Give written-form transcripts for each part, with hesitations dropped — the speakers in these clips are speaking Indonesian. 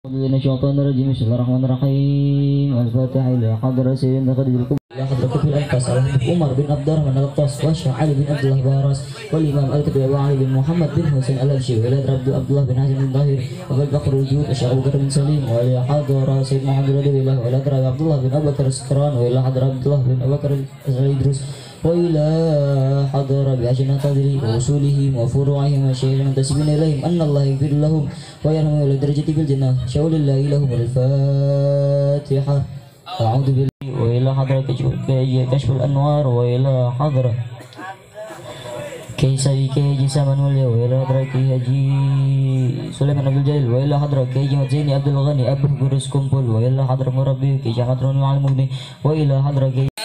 Bismillahirrahmanirrahim. Bismillahirrahmanirrahim. Al-Fatihah ila hadrat sayyidina Khadijatul ila hadrat Qabil Al-Qas Umar bin Abdurrahman Al-Qas wa Ali bin Abdullah Baras wal Imam Al-Kabir wa Ali bin Muhammad bin Husain Al-Absyi wa ila Abdullah bin Hazim bin Zahir wa Bakr al-Jud Asy'abu bin Salim wa ila hadrat Sayyid Muhammad Radhiyallahu wa ila Abdullah bin Abu Bakar As-Sakran wa ila hadrat Abdullah bin Abu Bakar Al-Idrus وإلى حضر بعشنا قدره ووصولهم وفروعهم وشيخ المنتسبين إليهم أن الله يغفر لهم ويرحمهم إلى درجة في الجنة شاء الله لهم الفاتحة أعوذ بالله وإلى حضر كشف الأنوار وإلى حضر كيسي كيجي سامن وليا وإلى حضر كيجي سليمان عبد الجليل وإلى حضر كيجي مزيني عبد الغني أبو برس كمبل وإلى حضر مربي كيجي حضر مع المبني وإلى حضر كيجي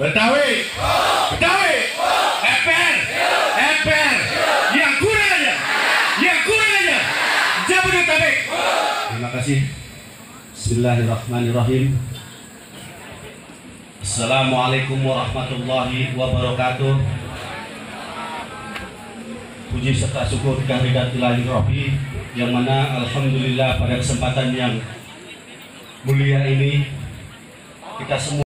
Betawi, Betawi, emper, yang kurang aja, Jabodetabek. Terima kasih. Bismillahirrahmanirrahim. Assalamualaikum warahmatullahi wabarakatuh. Puji serta syukur kehadirat Ilahi Rabbi, yang mana alhamdulillah pada kesempatan yang mulia ini kita semua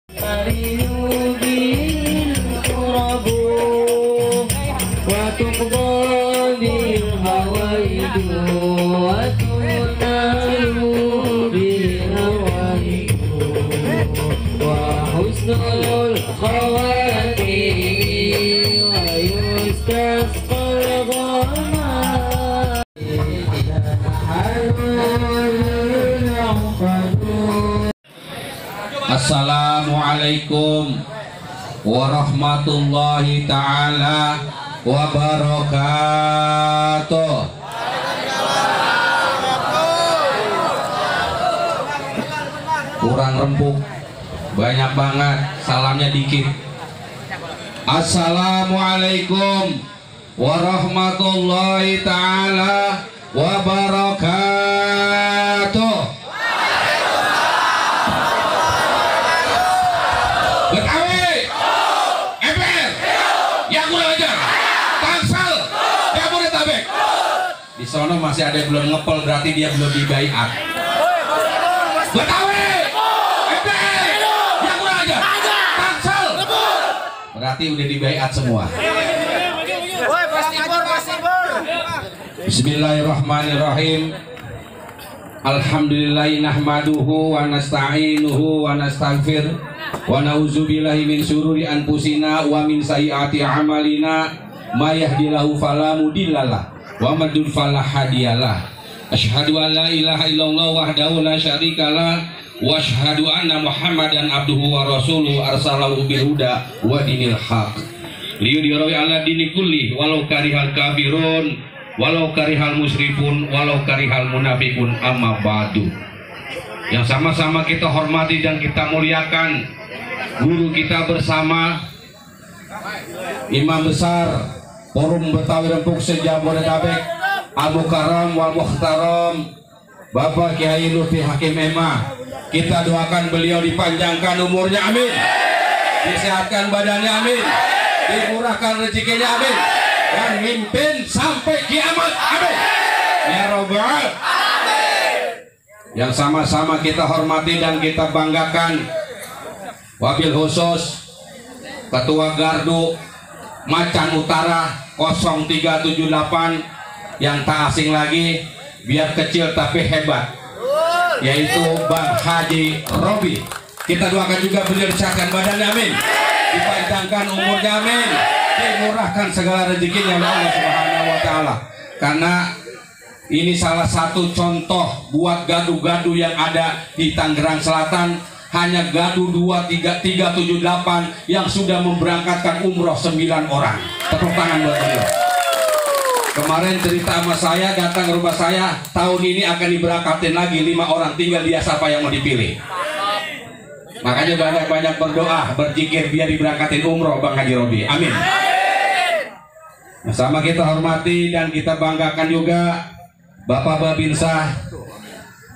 Assalamualaikum warahmatullahi ta'ala wabarakatuh. kurang rempuk, banyak banget, salamnya dikit. Assalamualaikum warahmatullahi ta'ala wabarakatuh. Betawi, MPR, yang kurang ajar, Tangsel, Jabodetabek. Di sono masih ada yang belum ngepel, berarti dia belum dibaiat. Betawi, MPR, yang kurang ajar, Tangsel, berarti udah dibaiat semua. Bismillahirrahmanirrahim. Alhamdulillahi nahmaduhu wa nasta'inuhu wa nastaghfir wa na'udzubillahi min syururi anfusina wa min sayyiati a'malina may yahdihillahu fala mudhillalah wa may yudhlil fala hadiyalah. Asyhadu an la ilaha illallah wahdahu la syarikalah wa asyhadu anna Muhammadan abduhu wa rasuluhu arsalahu bil huda wa dinil haq liyudhhirahu ala dini kulli walau karihal kafirun walau karihal musyrifun walau karihal munafikun amma ba'du. Yang sama-sama kita hormati dan kita muliakan guru kita bersama, Imam Besar Forum Betawi Rempuk se-Jabodetabek Al Mukarram wal Muhtaram Bapak Kiai Lutfi Hakim Emah. Kita doakan beliau dipanjangkan umurnya, amin, disehatkan badannya, amin, dimurahkan rezekinya, amin, dan mimpin sampai kiamat, amin, ya Rabbal amin. Yang sama-sama kita hormati dan kita banggakan, wabil khusus Ketua Gardu Macan Utara 0378 yang tak asing lagi, biar kecil tapi hebat, yaitu Bang Haji Robi. Kita doakan juga beliau disehatkan badannya, amin, dipanjangkan umurnya, amin, dimurahkan segala rezekinya oleh Allah Subhanahu wa taala. Karena ini salah satu contoh buat gadu-gadu yang ada di Tangerang Selatan. Hanya gadu 378 yang sudah memberangkatkan umroh 9 orang. Tepuk tangan buat beliau. Kemarin cerita sama saya, datang ke rumah saya, tahun ini akan diberangkatin lagi 5 orang, tinggal dia siapa yang mau dipilih. Makanya banyak-banyak berdoa, berzikir biar diberangkatin umroh Bang Haji Robi, amin. Sama kita hormati dan kita banggakan juga Bapak Babinsa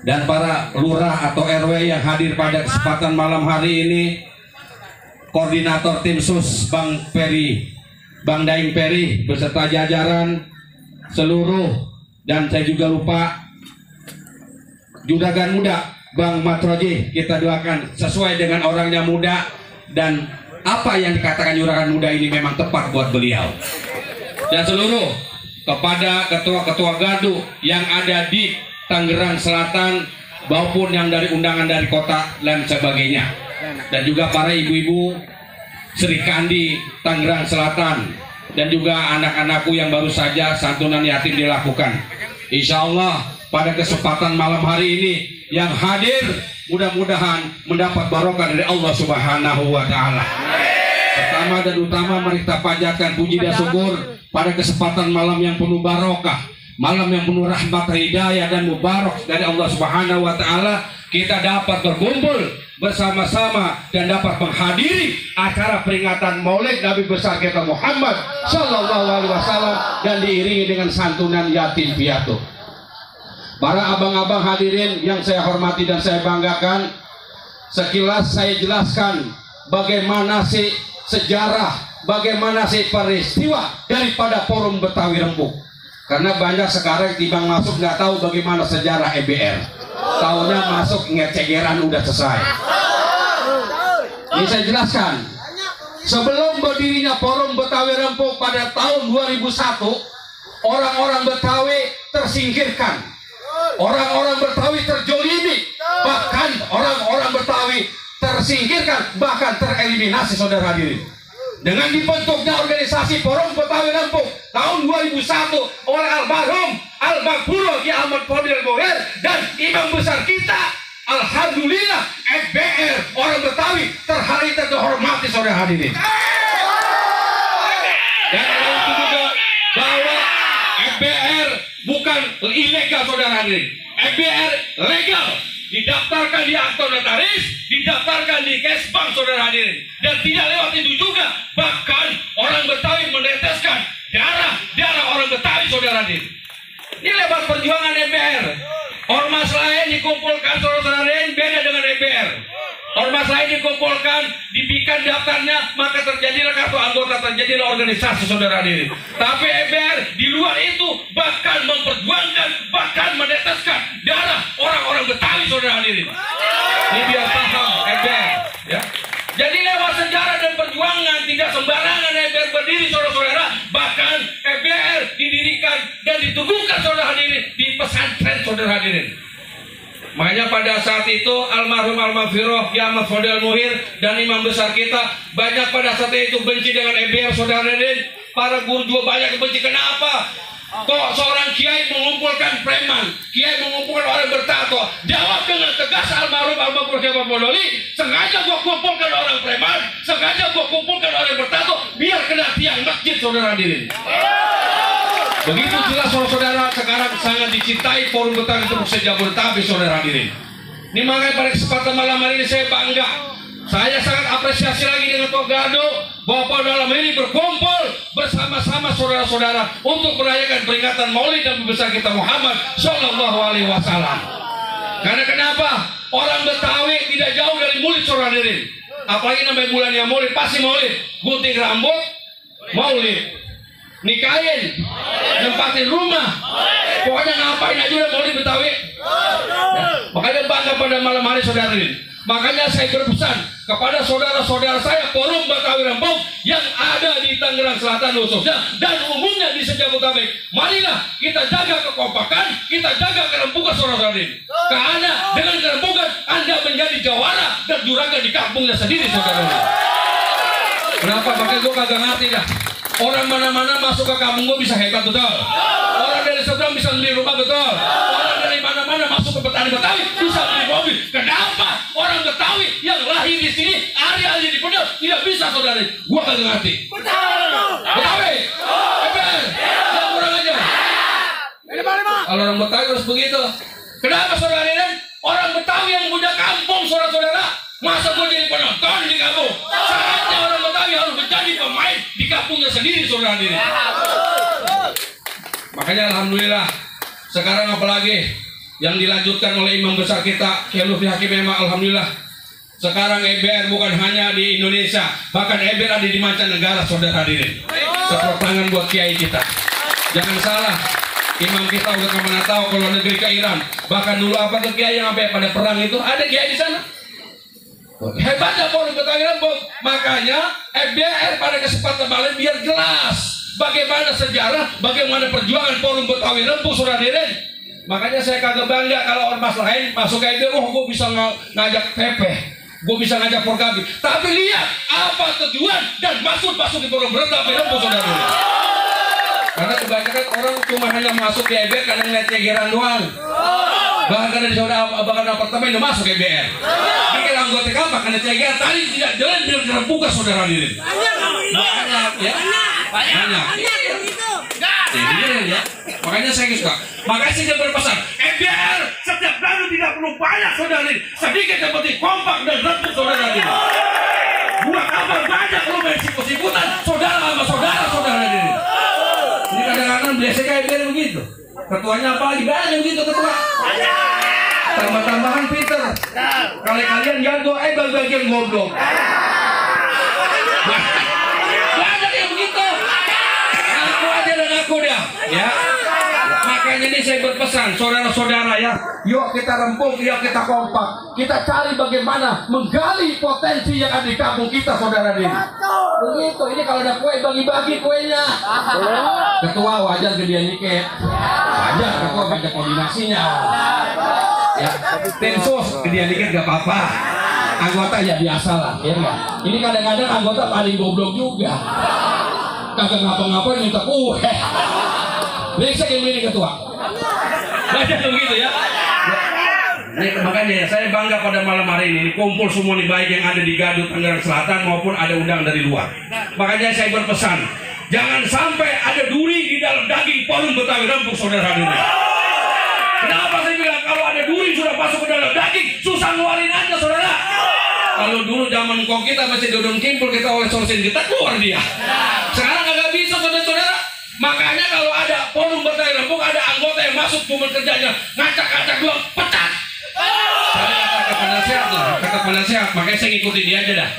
dan para lurah atau RW yang hadir pada kesempatan malam hari ini, koordinator tim sus Bang Peri, Bang Daeng Peri beserta jajaran seluruh, dan saya juga lupa juragan muda Bang Matroji. Kita doakan sesuai dengan orangnya muda, dan apa yang dikatakan juragan muda ini memang tepat buat beliau. Dan seluruh kepada ketua-ketua gardu yang ada di Tangerang Selatan maupun yang dari undangan dari kota dan sebagainya, dan juga para ibu-ibu Sri Kandi Tangerang Selatan, dan juga anak-anakku yang baru saja santunan yatim dilakukan. Insya Allah pada kesempatan malam hari ini yang hadir mudah-mudahan mendapat barokah dari Allah Subhanahu wa taala. Pertama dan utama mari kita panjatkan puji dan syukur pada kesempatan malam yang penuh barokah, malam yang penuh rahmat, hidayah dan mubarak dari Allah Subhanahu wa taala. Kita dapat berkumpul bersama-sama dan dapat menghadiri acara peringatan Maulid Nabi besar kita Muhammad sallallahu alaihi wasallam dan diiringi dengan santunan yatim piatu. Para abang-abang hadirin yang saya hormati dan saya banggakan, sekilas saya jelaskan bagaimana sih sejarah, bagaimana sih peristiwa daripada Forum Betawi Rempuk. Karena banyak sekarang timbang masuk nggak tahu bagaimana sejarah EBR. Taunya masuk ngecegeran udah selesai. Ini saya jelaskan. Sebelum berdirinya Forum Betawi Rempuk pada tahun 2001, orang-orang Betawi tersingkirkan, orang-orang Betawi terjolimi, bahkan orang-orang Betawi tersingkirkan, bahkan tereliminasi, saudara hadirin. Dengan dibentuknya organisasi Forum Betawi Rempuk tahun 2001 oleh almarhum Al-Maghfur Ki Ahmad Fadil Boher dan imam besar kita, alhamdulillah FBR orang Betawi terhari terhormati, saudara hadirin. Dan itu juga bahwa FBR bukan ilegal, saudara hadirin. FBR legal. didaftarkan di akta notaris, didaftarkan di Kesbang, saudara hadirin. Dan tidak lewat itu juga, bahkan orang Betawi meneteskan darah orang Betawi, saudara hadirin. Ini lewat perjuangan EBR. Ormas lain dikumpulkan, saudara hadirin, beda dengan EBR. Ormas lain dikumpulkan, dibikin daftarnya, maka terjadilah kartu anggota, terjadilah organisasi, saudara hadirin. Tapi EBR di luar itu bahkan memperjuangkan, bahkan meneteskan darah orang-orang Betawi, saudara hadirin. Ini biar paham EBR, ya. Jadi lewat sejarah dan perjuangan tidak sembarangan EBR berdiri, saudara-saudara. Bahkan EBR didirikan dan ditubuhkan, saudara hadirin, di pesantren, saudara hadirin. Makanya pada saat itu almarhum Al-Maghfirah Kyai Ahmad Fadil Muhir dan imam besar kita banyak pada saat itu benci dengan EBR, saudara hadirin. Para guru juga banyak yang benci. Kenapa? Kok seorang kiai mengumpulkan preman, kiai mengumpulkan orang bertato? Jawab dengan tegas almarhum Al-Maghfirah Kyai Ahmad Fadil, sengaja gua kumpulkan orang preman, sengaja gua kumpulkan orang bertato biar kena tiang masjid, saudara hadirin. Begitu jelas, saudara-saudara, sekarang sangat dicintai Forum Betawi Tepuk Jabodetabek, saudara hadirin. Ini makanya pada kesempatan malam hari ini saya bangga. Saya sangat apresiasi lagi dengan Togado bahwa pada malam ini berkumpul bersama-sama saudara-saudara untuk merayakan peringatan Maulid Nabi besar kita Muhammad Shallallahu Alaihi Wasallam. Karena kenapa? Orang Betawi tidak jauh dari Maulid, saudara hadirin. Apalagi namanya bulannya Maulid, pasti Maulid. Gunting rambut, Maulid. Nikahin, nempatin rumah, pokoknya ngapain aja udah Maulid Betawi. Makanya bangga pada malam hari, saudara hadirin. Makanya saya berpesan kepada saudara-saudara saya Forum Betawi Rempuk yang ada di Tangerang Selatan khususnya dan umumnya di Jabodetabek. Marilah kita jaga kekompakan, kita jaga kerempukan, saudara hadirin. Karena dengan kerempukan Anda menjadi jawara dan juragan di kampungnya sendiri, saudara hadirin. Kenapa? Makanya gue kagak ngerti dah. Orang mana-mana masuk ke kampung gue bisa hebat, betul. Orang dari seberang bisa beli rumah, betul. Orang dari mana-mana masuk ke petani Betawi bisa beli mobil. Kenapa orang Betawi yang lahir di sini, hari-hari di Pedal tidak bisa, saudara? Gua kagak ngerti. Betawi, EBR, yang kurang aja. Kalau orang Betawi harus begitu. Kenapa, saudara? Orang Betawi yang punya kampung, saudara-saudara, masa gue jadi penonton di kampung? Saatnya orang Betawi harus menjadi pemain di kampungnya sendiri, saudara hadirin. Makanya alhamdulillah sekarang apalagi yang dilanjutkan oleh imam besar kita Kyai Lutfi Hakim memang alhamdulillah. Sekarang EBR bukan hanya di Indonesia, bahkan EBR ada di mancanegara, saudara hadirin. Tepuk tangan buat kiai kita. Jangan salah, imam kita udah kemana tahu kalau negeri ke Iran. Bahkan dulu apa tuh kiai yang sampai pada perang itu ada kiai di sana. Hebatnya Forum Betawi Rempuk. Makanya EBR pada kesempatan malam biar jelas bagaimana sejarah, bagaimana perjuangan Forum Betawi Rempuk, saudara hadirin. Makanya saya kagak bangga kalau ormas lain masuk ke EBR, gue bisa ngajak Pepe, gue bisa ngajak Forkabi. Tapi lihat apa tujuan dan maksud di Forum Betawi Rempuk, saudara hadirin. Karena kebanyakan orang cuma hanya masuk ke EBR karena ngeliat cegeran doang. Bahkan dari saudara bahkan apartemen udah masuk EBR. Bikin anggota apa? Karena cegeran tadi tidak jalan biar terbuka, saudara hadirin. Banyak ya. Banyak. Ya. Makanya saya suka. Makanya saya berpesan, EBR setiap baru tidak perlu banyak, saudara hadirin. Sedikit yang penting kompak dan rempuk, saudara hadirin. Buat apa banyak lu main sikut-sikutan saudara sama saudara hadirin. Ini kadang-kadang biasanya EBR begitu. Ketuanya apa lagi? Banyak begitu ketua. Tambah-tambahan pinter. Kalian jago, bagian goblok. Banyak yang begitu. Aku aja dan aku dah. Ya. Makanya ini saya berpesan, saudara-saudara ya, yuk kita rempuk, yuk kita kompak. Kita cari bagaimana menggali potensi yang ada di kampung kita, saudara ini. Begitu, ini kalau ada kue, bagi-bagi kuenya. Ketua wajar gedean dikit. Wajar, ketua banyak koordinasinya. Ya, tensos gedean dikit gak apa-apa. Anggota ya biasa lah, ya enggak? Ini kadang-kadang anggota paling goblok juga. Kagak ngapa-ngapain minta kue. Brengsek yang ini ketua. Banyak begitu ya. Makanya saya bangga pada malam hari ini kumpul semua nih, baik yang ada di Gadut, Tangerang Selatan maupun ada undang dari luar. Makanya saya berpesan, jangan sampai ada duri di dalam daging Forum Betawi Rempuk, saudara hadirin. Kenapa saya bilang kalau ada duri sudah masuk ke dalam daging, susah ngeluarin aja saudara. Kalau dulu zaman kok kita masih dodon kimpul, kita oleh sorsin kita keluar dia. Sekarang agak bisa saudara-saudara. Makanya kalau ada forum bertanya rembuk, ada anggota yang masuk cuma kerjanya ngacak-ngacak doang, pecat. Saya kata penasehat, makanya saya ngikutin dia aja dah.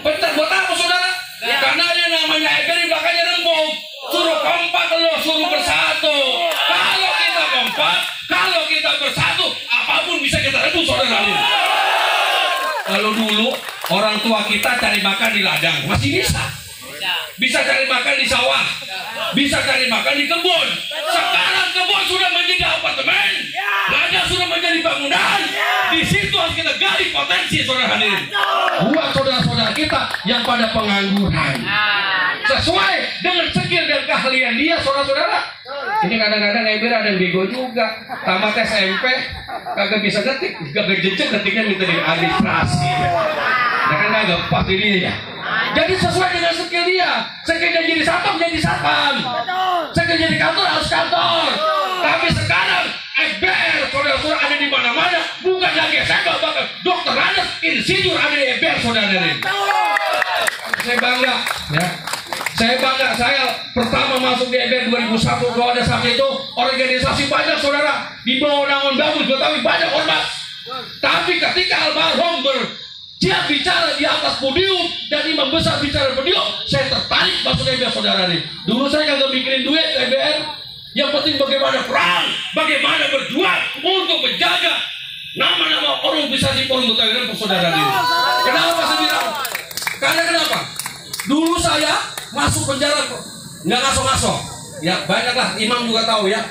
Pecat buat apa saudara? Karena dia namanya Eber di belakangnya rembuk. Suruh kompak lo, suruh bersatu. Kalau kita kompak, kalau kita bersatu, apapun bisa kita rebut saudara. Kalau dulu orang tua kita cari makan di ladang, masih bisa. Bisa cari makan di sawah, bisa cari makan di kebun. Sekarang kebun sudah menjadi apartemen, ladang sudah menjadi bangunan. Di situ harus kita gali potensi saudara hadirin. Buat saudara-saudara kita yang pada pengangguran, sesuai dengan skill dan keahlian dia saudara-saudara. Ini kadang-kadang Eber ada yang bego juga, tamat SMP kagak bisa ngetik, kagak jejak ketiknya minta di administrasi. Nah kan agak pas ini ya. Jadi sesuai dengan skill dia. Skill jadi satpam jadi satpam, skill jadi kantor harus kantor. Tapi sekarang FBR saudara-saudara ada di mana-mana, bukan lagi saya bahkan dokter ada, insinyur ada di FBR saudara-saudara. Saya bangga ya. Saya bangga, saya pertama masuk di FBR 2001. Kalau ada saat itu organisasi banyak saudara di bawah naungan bagus, Betawi banyak ormas. Tapi ketika almarhum siap bicara di atas podium dan imam besar bicara podium, saya tertarik masuk FBR saudara nih. Dulu saya kagak mikirin duit FBR, yang penting bagaimana perang, bagaimana berjuang untuk menjaga nama-nama organisasi forum Betawi dan saudara nih. Kenapa saya bilang? Karena kenapa? Dulu saya masuk penjara nggak ngaso-ngaso, ya banyaklah imam juga tahu ya.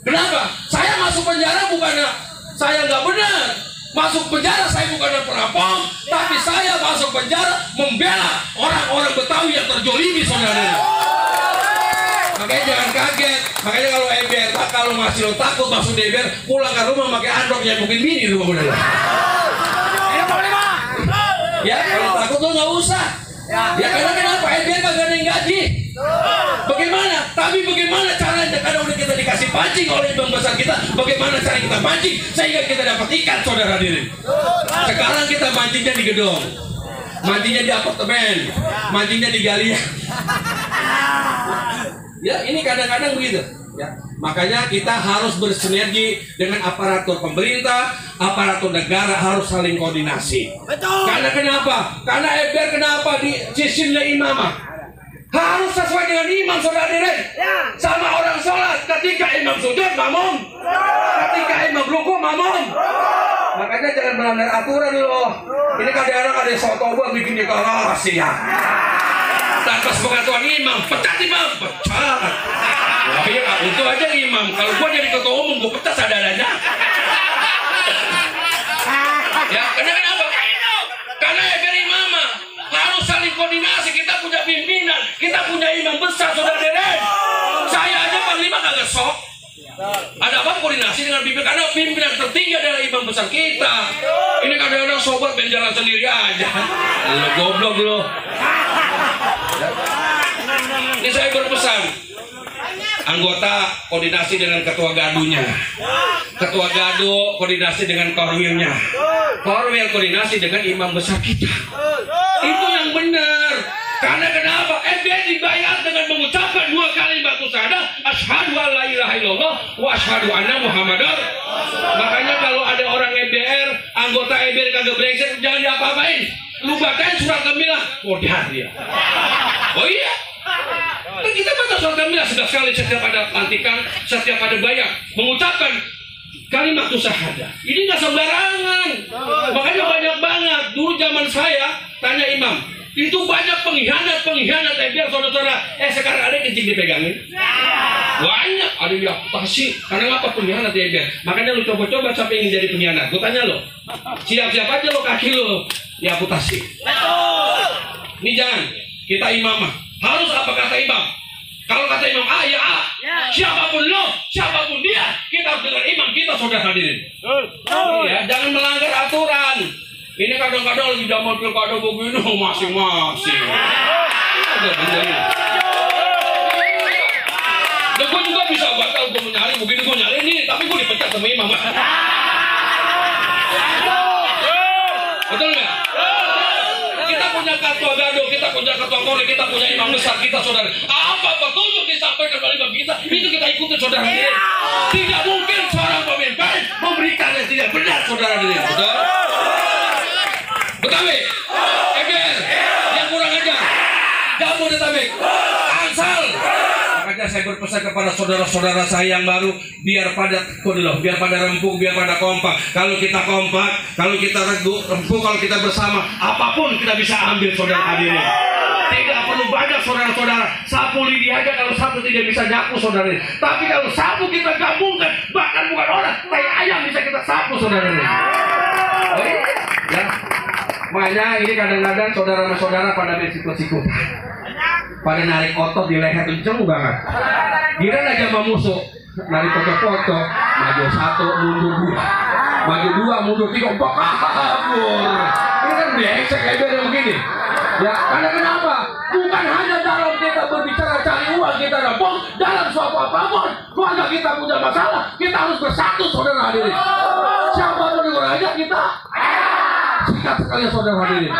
Kenapa? Saya masuk penjara bukannya saya nggak benar. Masuk penjara saya bukannya perampok, tapi saya masuk penjara membela orang-orang Betawi yang terjolimi saudara. Makanya jangan kaget. Makanya kalau FBR kalau masih lo takut masuk DBR, pulang ke rumah pakai androk yang mungkin bini rumah bener. Ya kalau takut lo nggak usah. Ya karena kenapa? FBR kagak ada yang gaji. Bagaimana? Tapi bagaimana caranya? Karena udah kita dikasih pancing oleh bang besar kita. Bagaimana cara kita pancing sehingga kita dapat ikan saudara diri. Sekarang kita mancingnya di gedung, mancingnya di apartemen, mancingnya di galian. Ya ini kadang-kadang begitu. Ya, makanya kita harus bersinergi dengan aparatur pemerintah, aparatur negara harus saling koordinasi. Betul. Karena kenapa? Karena FBR kenapa di sistemnya imamah harus sesuai dengan imam saudara diri. Sama orang sholat, ketika imam sujud makmum, ketika imam ruku makmum. Makanya jangan melanggar aturan loh. Ini kadang-kadang ada sotoba bikin deklarasi ya. Tanpa sepengetahuan imam, pecat imam, pecat. Akhirnya itu aja imam. Kalau gua jadi ketua umum, gua pecat seadanya. Ya, kenapa? Karena FBR imamah harus saling koordinasi. Kita punya pimpinan, kita punya imam besar, saudara-saudara. Saya aja panglima kagak sok. Ada apa koordinasi dengan pimpinan? Karena pimpinan tertinggi adalah imam besar kita. Ini kadang-kadang sobat main jalan sendiri aja. Lo goblok lo. Ini saya berpesan, anggota koordinasi dengan ketua gadunya, ketua gadu koordinasi dengan korwilnya, korwil koordinasi dengan imam besar kita. Itu yang benar. Karena kenapa? FBR dibayar dengan mengucapkan 2 kalimat syahadat, asyhadu an la ilaha illallah wa asyhadu anna muhammadar. Makanya kalau ada orang FBR, anggota FBR kagak brengsek, jangan diapa-apain. Lu bacain surat kamilah, kodah dia. Oh iya. Kan kita baca surat kamilah sudah sekali setiap ada lantikan, setiap ada bayar, mengucapkan kalimat syahadat. Ini nggak sembarangan. Makanya banyak banget. Dulu zaman saya tanya imam, itu banyak pengkhianat FBR saudara-saudara. Sekarang ada yang kencing dipegangin. Banyak ada yang amputasi. Karena apa pengkhianat FBR? Makanya lu coba-coba sampai ingin jadi pengkhianat. Gue tanya lo, siap-siap aja lo kaki lo diamputasi. Ini jangan. Kita imamah harus apa kata imam. Kalau kata imam A ya A. Siapapun lo, siapapun dia, kita harus dengar imam kita saudara hadirin. Ya, jangan melanggar aturan. Ini kadang-kadang lagi zaman pilkada begini masing-masing. Dan gue juga bisa batal gue menyalin, begini gue nyalin nih, tapi gue dipecat sama imam. Betul nggak? Kita punya ketua gado, kita punya ketua kori, kita punya imam besar kita, saudara. Apa petunjuk disampaikan oleh imam kita, itu kita ikuti, saudara. Tidak mungkin seorang pemimpin memberikan yang tidak benar, saudara. Betul? Betawi, MBR, yang kurang ajar, Jabodetabek, Ansal. Makanya saya berpesan kepada saudara-saudara saya yang baru, biar pada rempuk, biar pada kompak. Kalau kita kompak, kalau kita rempuk, kalau kita bersama, apapun kita bisa ambil, saudara hadirin. Tidak perlu banyak, saudara-saudara. Sapu lidi aja kalau satu tidak bisa nyapu, saudara. Tapi kalau sapu kita gabungkan, bahkan bukan orang, tai ayam bisa kita sapu, saudara. Ya. Makanya ini kadang-kadang saudara-saudara pada bersikut-sikut, pada narik otot di leher kenceng banget. Kira aja sama musuh, narik foto-foto, maju 1, mundur 2, maju 2, mundur 3, kabur. Ini kan brengsek kayak beda begini. Ya, karena kenapa? Bukan hanya dalam kita berbicara cari uang kita dapat, dalam suatu apapun, keluarga kita punya masalah, kita harus bersatu, saudara hadirin. Siapapun yang berajak kita, sikat sekalian, saudara hadirin.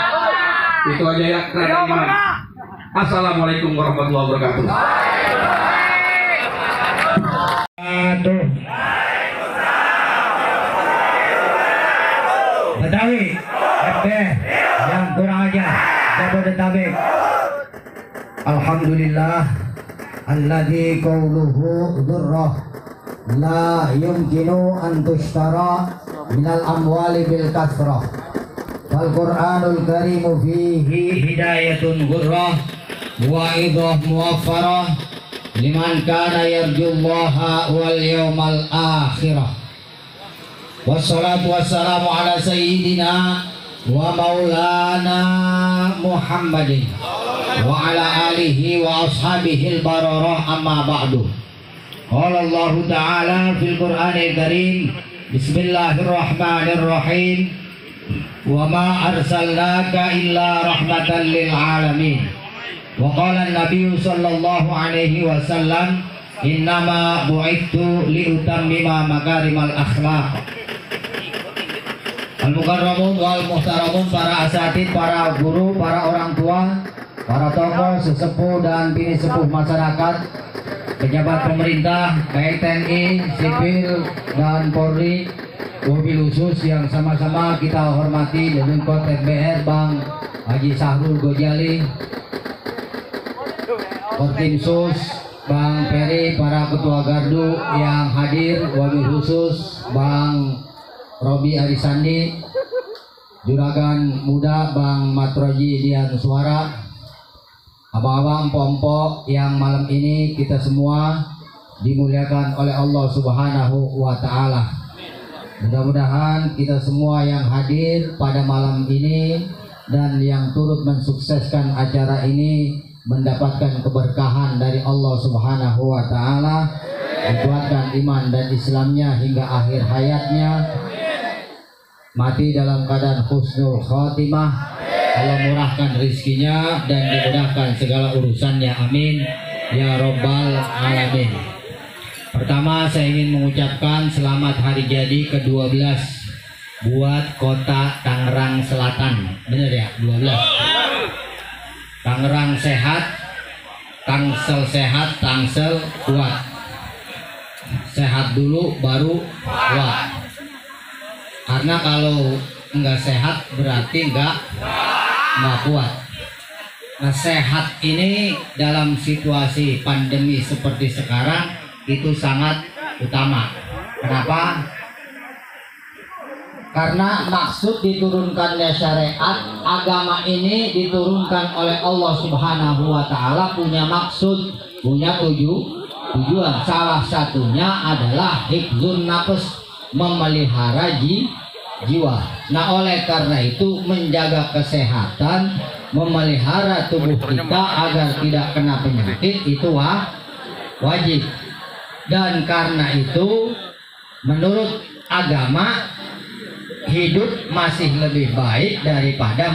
Itu aja ya, kerana iman. Assalamualaikum warahmatullahi wabarakatuh. Betawi, MBR, yang kurang ajar, Jabodetabek. Alhamdulillah, alladzi qawluhu dzurrah la yumkinu an tushtara minal amwali bil kasrah. Wal Qur'anul Karim fihi hidayatun ghurrah wa idah muwaffarah liman kana yarjullaha wal yawmal akhirah. Wassalatu wassalamu ala sayyidina wa maulana Muhammadin wa ala alihi wa ashabihi al-bararah, amma ba'du. Qala Allah Ta'ala fil Qur'anil Karim, Bismillahirrahmanirrahim, wa ma arsalnaka illa rahmatan lil alamin. Wa qala an-nabiy sallallahu alaihi wasallam, innama bu'ithu li utammima makarimal akhlaq. Al-mukarramun wal muhtaramun, para asatid, para guru, para orang tua, para tokoh, sesepuh dan bini sepuh masyarakat, pejabat pemerintah, baik TNI, sipil dan Polri, mobil khusus yang sama-sama kita hormati, Dedengkot MBR Bang Haji Sahrul Gojali, Kortimsus Bang Peri, para ketua gardu yang hadir, mobil khusus Bang Robi Arisandi, juragan muda Bang Matroji Dian Suara, abang-abang pompo yang malam ini kita semua dimuliakan oleh Allah Subhanahu wa Ta'ala. Mudah-mudahan kita semua yang hadir pada malam ini dan yang turut mensukseskan acara ini mendapatkan keberkahan dari Allah Subhanahu wa Ta'ala, dikuatkan iman dan Islamnya hingga akhir hayatnya, mati dalam keadaan husnul khotimah, Allah murahkan rizkinya dan dimudahkan segala urusannya, amin ya robbal alamin. Pertama, saya ingin mengucapkan selamat hari jadi ke-12 buat kota Tangerang Selatan. Bener ya, 12. Tangerang sehat, Tangsel sehat, Tangsel kuat. Sehat dulu baru kuat. Karena kalau nggak sehat berarti nggak kuat. Nah, sehat ini dalam situasi pandemi seperti sekarang itu sangat utama. Kenapa? Karena maksud diturunkannya syariat, agama ini diturunkan oleh Allah Subhanahu wa Ta'ala punya maksud, punya tujuan. Salah satunya adalah hifdzun nafs, memelihara jiwa. Nah, oleh karena itu menjaga kesehatan, memelihara tubuh kita agar tidak kena penyakit itu wajib. Dan karena itu menurut agama, hidup masih lebih baik daripada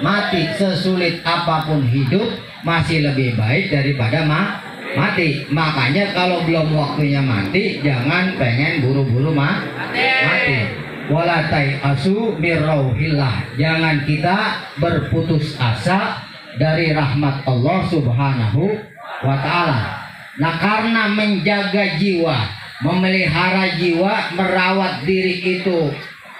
mati. Sesulit apapun hidup masih lebih baik daripada mati. Makanya kalau belum waktunya mati, jangan pengen buru-buru mati. wala tai'asu mir rauhillah. Jangan kita berputus asa dari rahmat Allah Subhanahu wa taala. Nah, karena menjaga jiwa, memelihara jiwa, merawat diri itu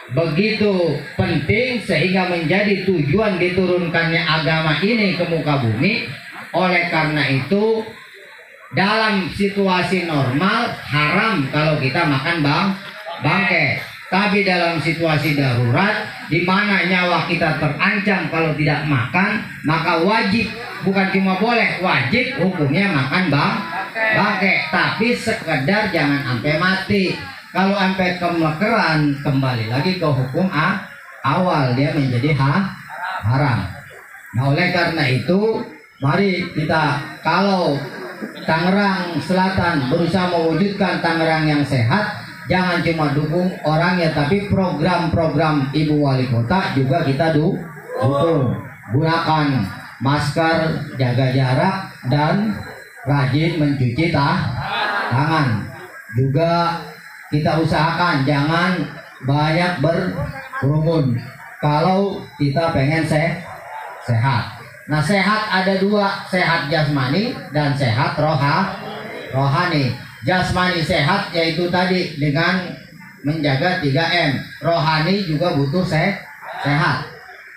begitu penting sehingga menjadi tujuan diturunkannya agama ini ke muka bumi. Oleh karena itu, dalam situasi normal haram kalau kita makan bangkai. Tapi dalam situasi darurat di mana nyawa kita terancam kalau tidak makan, maka wajib, bukan cuma boleh, wajib hukumnya makan bangkai. Tapi sekedar jangan sampai mati. Kalau sampai kemelekeran, kembali lagi ke hukum awal, dia menjadi haram. Nah, oleh karena itu, mari kita, kalau Tangerang Selatan berusaha mewujudkan Tangerang yang sehat, jangan cuma dukung orangnya, tapi program-program Ibu Wali Kota juga kita dukung. Gunakan masker, jaga jarak, dan rajin mencuci tangan. Juga kita usahakan jangan banyak berkerumun kalau kita pengen sehat. Nah, sehat ada dua, sehat jasmani dan sehat rohani. Jasmani sehat yaitu tadi dengan menjaga 3M. Rohani juga butuh sehat.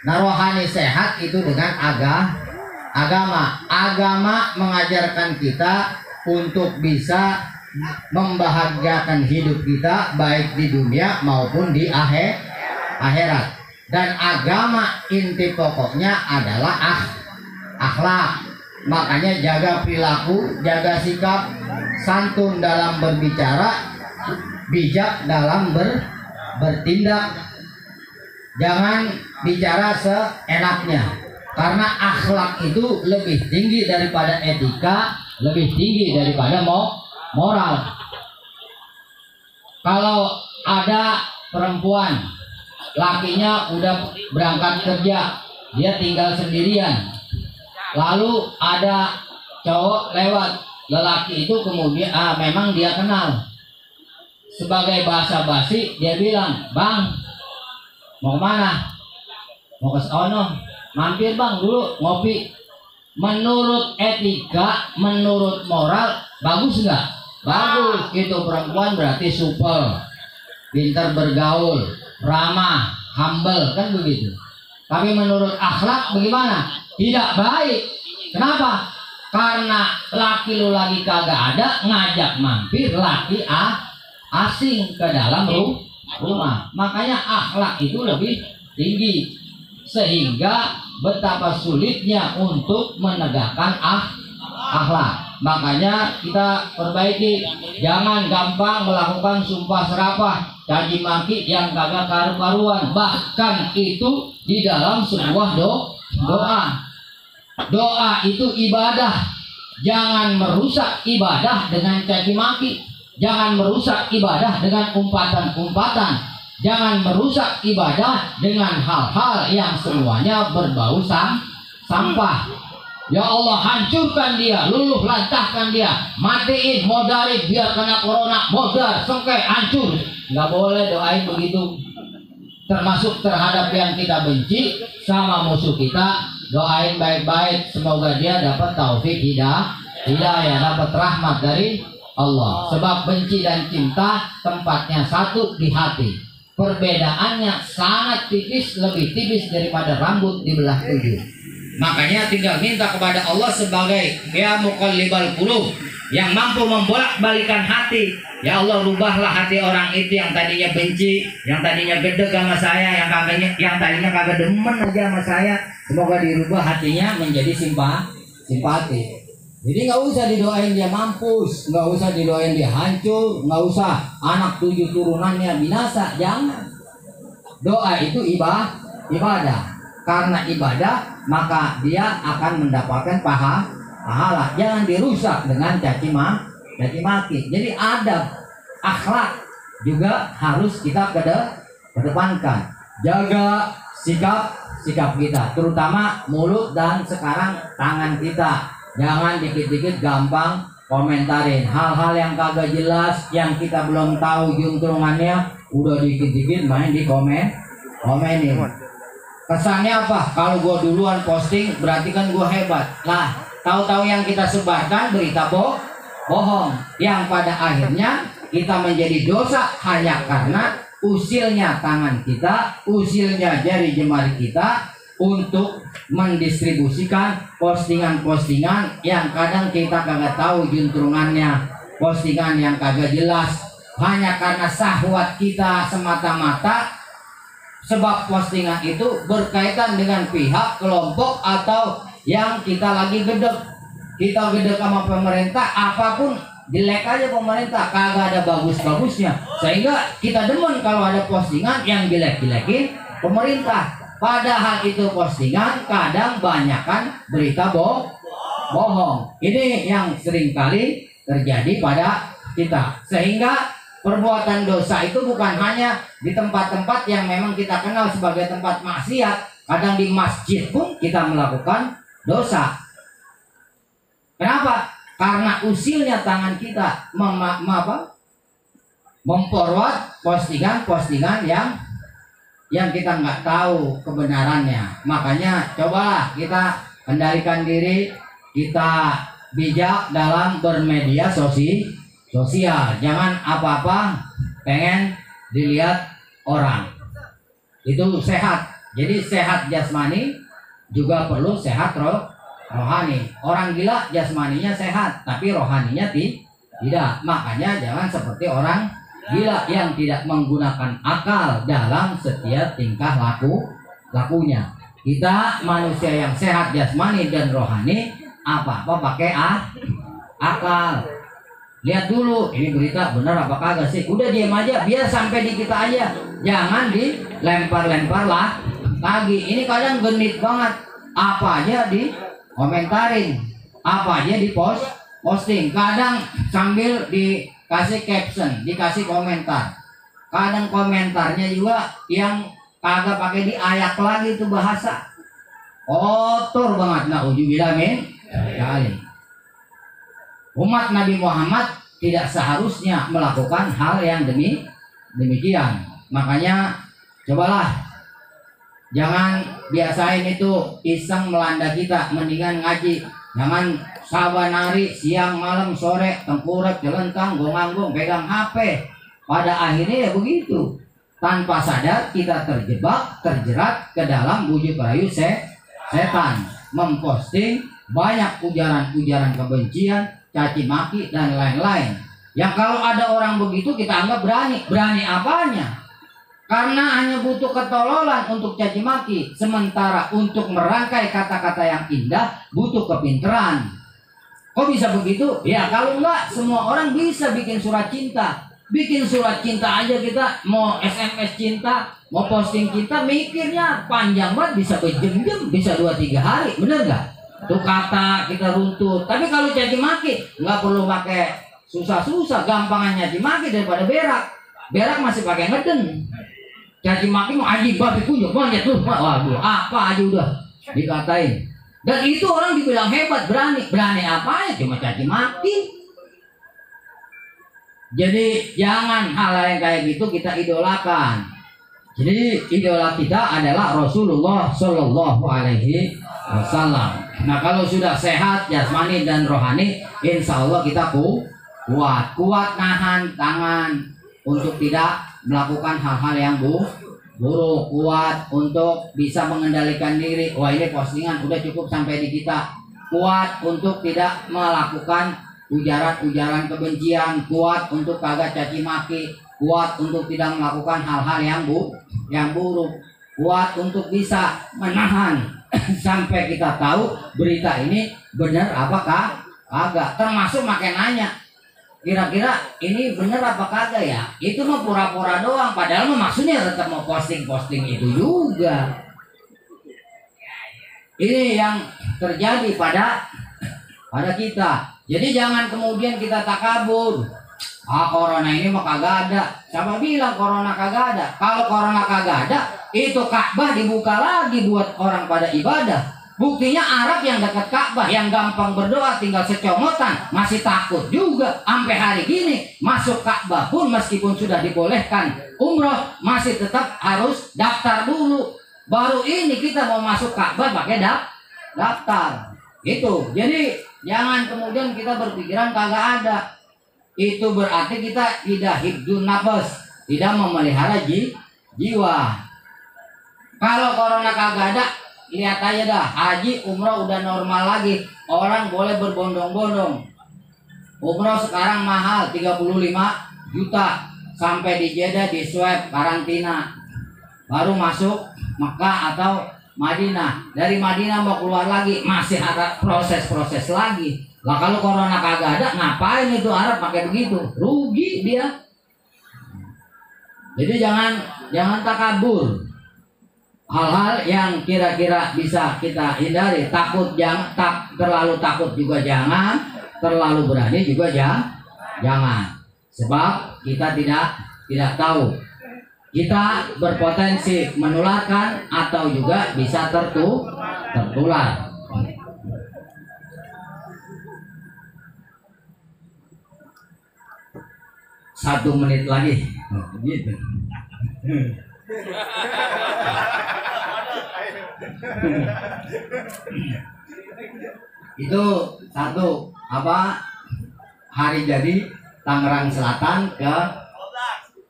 Nah, rohani sehat itu dengan agama. Agama mengajarkan kita untuk bisa membahagiakan hidup kita baik di dunia maupun di akhirat. Dan agama inti pokoknya adalah akhlak. Makanya jaga perilaku, jaga sikap, santun dalam berbicara, bijak dalam bertindak. Jangan bicara seenaknya, karena akhlak itu lebih tinggi daripada etika, lebih tinggi daripada moral. Kalau ada perempuan, lakinya udah berangkat kerja, dia tinggal sendirian, lalu ada cowok lewat, lelaki itu kemudian memang dia kenal, sebagai basa-basi dia bilang, "Bang, mau kemana?" "Mau ke sono." "Mampir bang dulu ngopi." Menurut etika, menurut moral, bagus nggak? Bagus. Itu perempuan berarti supel, pintar bergaul, ramah, humble, kan begitu. Tapi menurut akhlak bagaimana? Tidak baik. Kenapa? Karena laki lu lagi kagak ada, ngajak mampir laki asing ke dalam rumah. Makanya akhlak itu lebih tinggi, sehingga betapa sulitnya untuk menegakkan akhlak. Makanya kita perbaiki, jangan gampang melakukan sumpah serapah, caci maki yang kagak karu-karuan. Bahkan itu di dalam sebuah doa. Doa itu ibadah. Jangan merusak ibadah dengan caci maki. Jangan merusak ibadah dengan umpatan-umpatan. Jangan merusak ibadah dengan hal-hal yang semuanya berbau sampah. Ya Allah, hancurkan dia, luluh lantahkan dia, matiin, modarin, biar kena corona, modar, sengkai, hancur. Nggak boleh doain begitu. Termasuk terhadap yang kita benci sama musuh kita, doain baik-baik, semoga dia dapat taufik hidayah, dapat rahmat dari Allah. Sebab benci dan cinta tempatnya satu di hati. Perbedaannya sangat tipis, lebih tipis daripada rambut di belah 7. Makanya tinggal minta kepada Allah sebagai ya muqallibal qulub, yang mampu membolak-balikan hati. Ya Allah, rubahlah hati orang itu yang tadinya benci, yang tadinya gede sama saya, yang tadinya kagak demen aja sama saya. Semoga dirubah hatinya menjadi simpati. Jadi nggak usah didoain dia mampus, nggak usah didoain dia hancur, nggak usah anak 7 turunannya binasa. Jangan. Doa itu ibadah. Karena ibadah maka dia akan mendapatkan pahala. Jangan dirusak dengan caci maki. Jadi adab, akhlak juga harus kita kedepankan. Jaga sikap kita, terutama mulut dan sekarang tangan kita. Jangan dikit-dikit gampang komentarin hal-hal yang kagak jelas, yang kita belum tahu juntrungannya. udah dikit-dikit main di komenin. Kesannya apa? Kalau gue duluan posting berarti kan gue hebat. Lah, tahu-tahu yang kita sebarkan berita bohong, yang pada akhirnya kita menjadi dosa hanya karena usilnya tangan kita, usilnya jari jemari kita untuk mendistribusikan postingan-postingan yang kadang kita kagak tahu juntrungannya, postingan yang kagak jelas, hanya karena syahwat kita semata-mata. Sebab postingan itu berkaitan dengan pihak, kelompok, atau yang kita lagi gedek. Kita gedek sama pemerintah, apapun jelek aja pemerintah, kagak ada bagus-bagusnya. Sehingga kita demen kalau ada postingan yang jelek-jelekin pemerintah. Padahal itu postingan kadang banyakan berita bohong. Ini yang seringkali terjadi pada kita. Sehingga perbuatan dosa itu bukan hanya di tempat-tempat yang memang kita kenal sebagai tempat maksiat. Kadang di masjid pun kita melakukan dosa. Kenapa? Karena usilnya tangan kita memforward postingan-postingan yang kita nggak tahu kebenarannya. Makanya cobalah kita kendalikan diri, kita bijak dalam bermedia sosial. Jangan apa-apa pengen dilihat orang. Itu sehat. Jadi sehat jasmani juga perlu sehat rohani. Orang gila jasmaninya sehat, tapi rohaninya tidak. Makanya jangan seperti orang gila yang tidak menggunakan akal dalam setiap tingkah lakunya. Kita manusia yang sehat jasmani dan rohani, apa-apa pakai akal. Lihat dulu ini berita benar apa kagak sih. Udah diam aja, biar sampai di kita aja. Jangan dilempar-lempar lagi. Ini kadang genit banget. Apa aja di komentarin, apa aja di posting. Kadang sambil dikasih caption, dikasih komentar. Kadang komentarnya juga yang kagak pakai diayak lagi itu bahasa. Kotor banget. Na'udzubillah min dzalik. Umat Nabi Muhammad tidak seharusnya melakukan hal yang demikian. Makanya cobalah jangan biasain itu iseng melanda kita, mendingan ngaji. Jangan sabanari siang malam sore tengkurap jelentang gonganggung pegang HP. Pada akhirnya ya begitu. Tanpa sadar kita terjerat ke dalam bujuk rayu setan, memposting banyak ujaran-ujaran kebencian, caci maki dan lain-lain. Yang kalau ada orang begitu kita anggap berani apanya? Karena hanya butuh ketololan untuk caci maki, sementara untuk merangkai kata-kata yang indah butuh kepintaran. Kok bisa begitu? Ya kalau enggak semua orang bisa bikin surat cinta. Bikin surat cinta aja kita mau SMS cinta, mau posting cinta, mikirnya panjang banget, bisa berjam-jam, bisa 2-3 hari, bener nggak? Tuh kata kita runtut. Tapi kalau caci maki nggak perlu pakai susah-susah, gampangan caci maki daripada berak. Berak masih pakai ngeden. Caci maki mau anjing babi kunyuk monyet tuh, waduh apa aja udah dikatain. Dan itu orang dibilang hebat, berani apanya? Cuma caci maki. Jadi jangan hal yang kayak gitu kita idolakan. Jadi idola kita adalah Rasulullah Shallallahu Alaihi Wasallam. Nah kalau sudah sehat jasmani dan rohani, insya Allah kita kuat nahan tangan untuk tidak melakukan hal-hal yang buruk, kuat untuk bisa mengendalikan diri. Wah ini postingan udah cukup sampai di kita. Kuat untuk tidak melakukan ujaran-ujaran kebencian, kuat untuk kagak caci maki, kuat untuk tidak melakukan hal-hal yang buruk, kuat untuk bisa menahan sampai kita tahu berita ini benar apakah kagak. Termasuk makin nanya, kira-kira ini benar apa kagak ya? Itu mah pura-pura doang, padahal mah maksudnya tetap mau posting itu juga. Ini yang terjadi pada kita. Jadi jangan kemudian kita takabur. Corona ini mah kagak ada. Siapa bilang corona kagak ada? Kalau corona kagak ada, itu Ka'bah dibuka lagi buat orang pada ibadah. Buktinya Arab yang dekat Ka'bah, yang gampang berdoa tinggal secomotan, masih takut juga. Sampai hari gini masuk Ka'bah pun meskipun sudah dibolehkan umroh, masih tetap harus daftar dulu. Baru ini kita mau masuk Ka'bah pakai daftar. Gitu. Jadi jangan kemudian kita berpikiran kagak ada. Itu berarti kita tidak hibdun nafas, tidak memelihara jiwa. Kalau corona kagak ada, lihat aja dah, haji umroh udah normal lagi. Orang boleh berbondong-bondong. Umroh sekarang mahal 35 juta. Sampai di Jeddah di swab karantina. Baru masuk Mekah atau Madinah. Dari Madinah mau keluar lagi masih ada proses-proses lagi. Lah kalau corona kagak ada, ngapain itu Arab pakai begitu? Rugi dia. Jadi jangan takabur. Hal-hal yang kira-kira bisa kita hindari. Terlalu takut juga jangan, terlalu berani juga jangan. Sebab kita tidak tahu. Kita berpotensi menularkan atau juga bisa tertular. 1 menit lagi. Gitu. Itu satu hari jadi Tangerang Selatan ke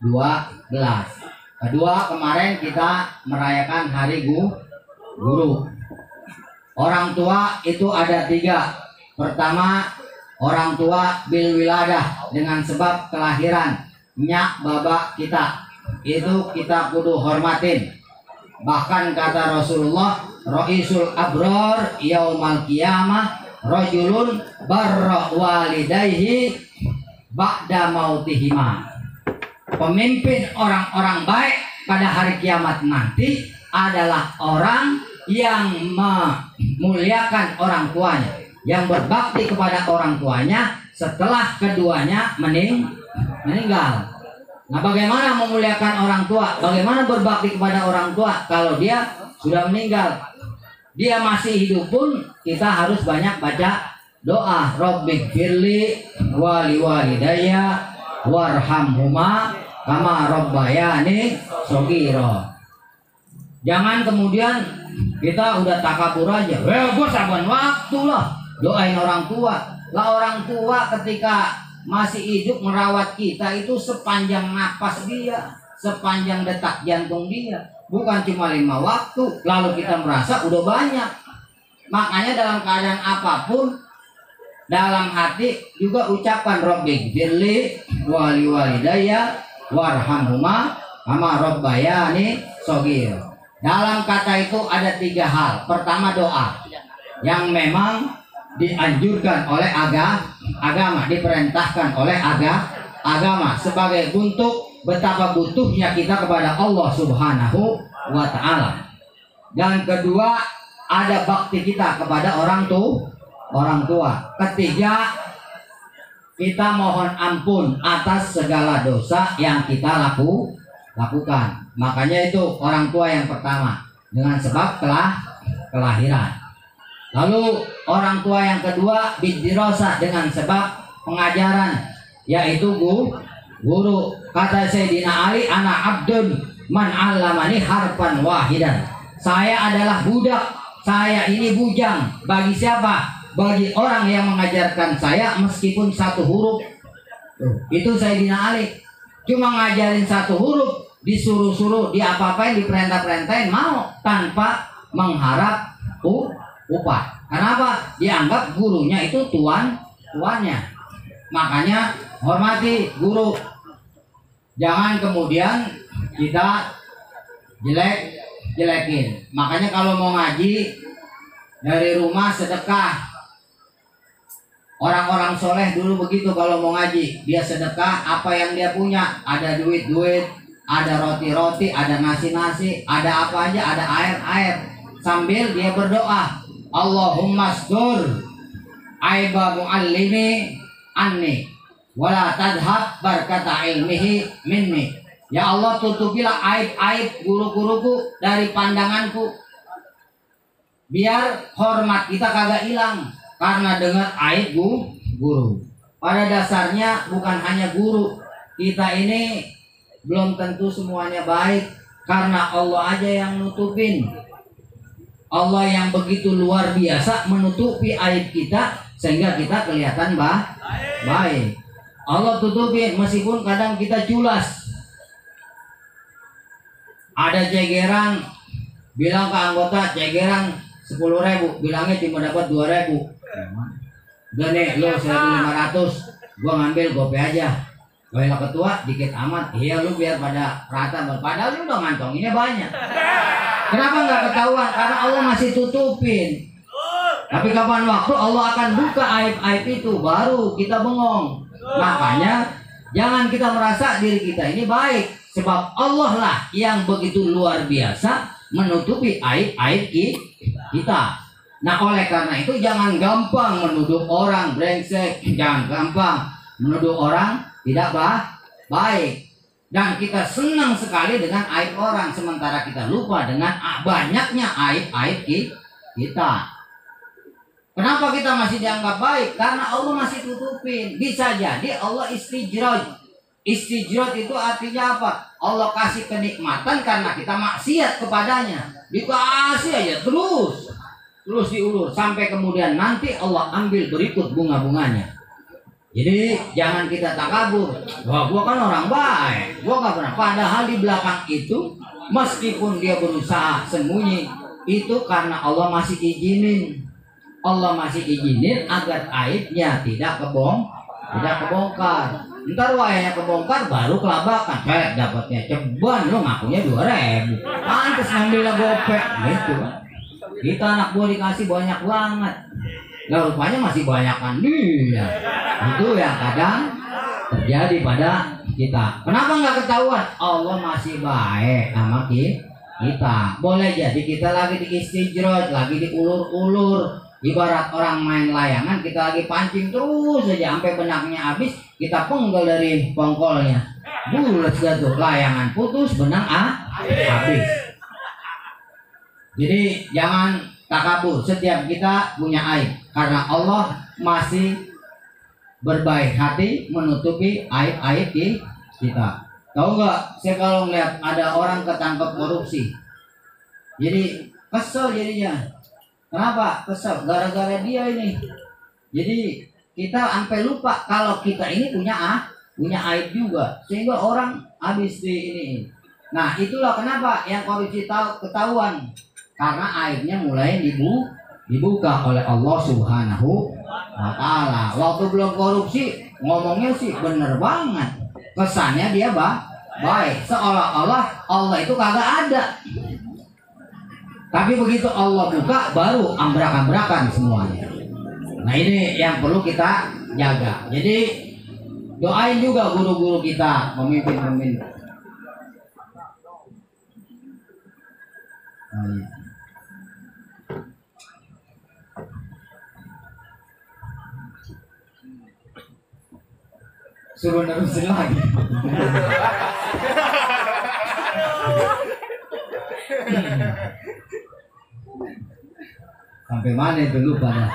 12. Kedua, kemarin kita merayakan Hari Guru. Orang tua itu ada 3. Pertama, orang tua bil wiladah, dengan sebab kelahiran nyak baba kita. Itu kita kudu hormatin. Bahkan kata Rasulullah, Ra'isul abror yaumal qiyamah rajulun barra walidayhi ba'da mautihima. Pemimpin orang-orang baik pada hari kiamat nanti adalah orang yang memuliakan orang tuanya, yang berbakti kepada orang tuanya setelah keduanya meninggal. Nah, bagaimana memuliakan orang tua? Bagaimana berbakti kepada orang tua kalau dia sudah meninggal? Dia masih hidup pun kita harus banyak baca doa. Rabbighfirli wa liwalidayya warhamhuma kama rabbayani shaghira. Jangan kemudian kita udah takabur aja. Gue saban waktu lah doain orang tua. Lah orang tua ketika masih hidup merawat kita itu sepanjang napas dia, sepanjang detak jantung dia, bukan cuma 5 waktu. Lalu kita merasa udah banyak. Makanya dalam keadaan apapun, dalam hati juga ucapan Rabbighfirli wa liwalidayya warhamhuma kama rabbayani shaghira. Dalam kata itu ada 3 hal. Pertama, doa yang memang dianjurkan oleh agama, diperintahkan oleh agama sebagai bentuk betapa butuhnya kita kepada Allah Subhanahu wa ta'ala. Dan kedua, ada bakti kita kepada orang tua. Ketiga, kita mohon ampun atas segala dosa yang kita lakukan. Makanya itu orang tua yang pertama, dengan sebab kelahiran. Lalu orang tua yang kedua bidirosa, dengan sebab pengajaran, yaitu guru. Kata Sayyidina Ali, ana abdun man 'allamani harfan wahidan. Saya adalah budak, saya ini bujang. Bagi siapa? Bagi orang yang mengajarkan saya meskipun 1 huruf. Itu Sayyidina Ali. Cuma ngajarin 1 huruf, disuruh-suruh, diapa-apain, diperintah-perintahin, mau tanpa mengharap upah. Kenapa? Dianggap gurunya itu tuannya. Makanya hormati guru. Jangan kemudian kita jelekin. Makanya kalau mau ngaji dari rumah sedekah. Orang-orang soleh dulu begitu, kalau mau ngaji dia sedekah apa yang dia punya. Ada duit-duit, ada roti-roti, ada nasi-nasi, ada apa aja, ada air-air. Sambil dia berdoa, Allahumma stur aiba muallimi anni wala tadhab barkata ilmihi minni. Ya Allah, tutupilah aib-aib guru-guruku dari pandanganku, biar hormat kita kagak hilang karena dengar aib guru. Pada dasarnya bukan hanya guru, kita ini belum tentu semuanya baik karena Allah aja yang nutupin. Allah yang begitu luar biasa menutupi aib kita sehingga kita kelihatan baik. Allah tutupin meskipun kadang kita culas. Ada cegeran bilang ke anggota cegeran 10.000, bilangnya cuma dapat 2.000. Udah nih lo 1.500, gua ngambil gope aja. Kalau ketua dikit amat, iya lu biar pada rata. Padahal lu udah ngantonginnya banyak. Kenapa nggak ketahuan? Karena Allah masih tutupin. Tapi kapan waktu Allah akan buka aib-aib itu, baru kita bengong. Makanya jangan kita merasa diri kita ini baik, sebab Allah lah yang begitu luar biasa menutupi aib-aib kita. Nah oleh karena itu jangan gampang menuduh orang brengsek, jangan gampang menuduh orang tidak baik. Dan kita senang sekali dengan aib orang, sementara kita lupa dengan banyaknya aib-aib kita. Kenapa kita masih dianggap baik? Karena Allah masih tutupin. Bisa jadi Allah istijroj. Istijroj itu artinya apa? Allah kasih kenikmatan karena kita maksiat kepadanya. Dikasih aja terus diulur sampai kemudian nanti Allah ambil berikut bunga-bunganya. Jadi jangan kita takabur. Wah, gua kan orang baik, gua gak pernah. Padahal di belakang itu meskipun dia berusaha sembunyi, itu karena Allah masih izinin. Allah masih izinin agar aibnya tidak kebongkar. Ntar wayanya kebongkar baru kelabakan. Kayak dapatnya ceban, lo ngakunya 2.000. Pantes ngambilnya gopek gitu. Kita anak buah dikasih banyak banget. Nah rupanya masih banyakan dia. Itu yang kadang terjadi pada kita. Kenapa nggak ketahuan? Allah masih baik sama kita. Boleh jadi kita lagi diistijroj, lagi diulur-ulur. Ibarat orang main layangan, kita lagi pancing terus aja sampai benaknya habis, kita penggal dari pongkolnya. Bulat jatuh, layangan putus, benang habis. Jadi jangan takabur, setiap kita punya aib karena Allah masih berbaik hati menutupi aib-aib kita. Tahu nggak? Saya kalau ngeliat ada orang ketangkep korupsi, jadi kesel jadinya. Kenapa? Kesel gara-gara dia ini. Jadi kita sampai lupa kalau kita ini punya aib juga, sehingga orang habis di ini. Nah itulah kenapa yang korupsi ketahuan. Karena aibnya mulai dibuka oleh Allah Subhanahu wa Ta'ala. Waktu belum korupsi ngomongnya sih bener banget, kesannya dia baik, seolah-olah Allah itu kagak ada. Tapi begitu Allah buka baru ambrak-ambrakan semuanya. Nah ini yang perlu kita jaga. Jadi doain juga guru-guru kita, pemimpin-pemimpin. Oh, iya. Suruh nerusin lagi. Sampai mana itu lupa dah.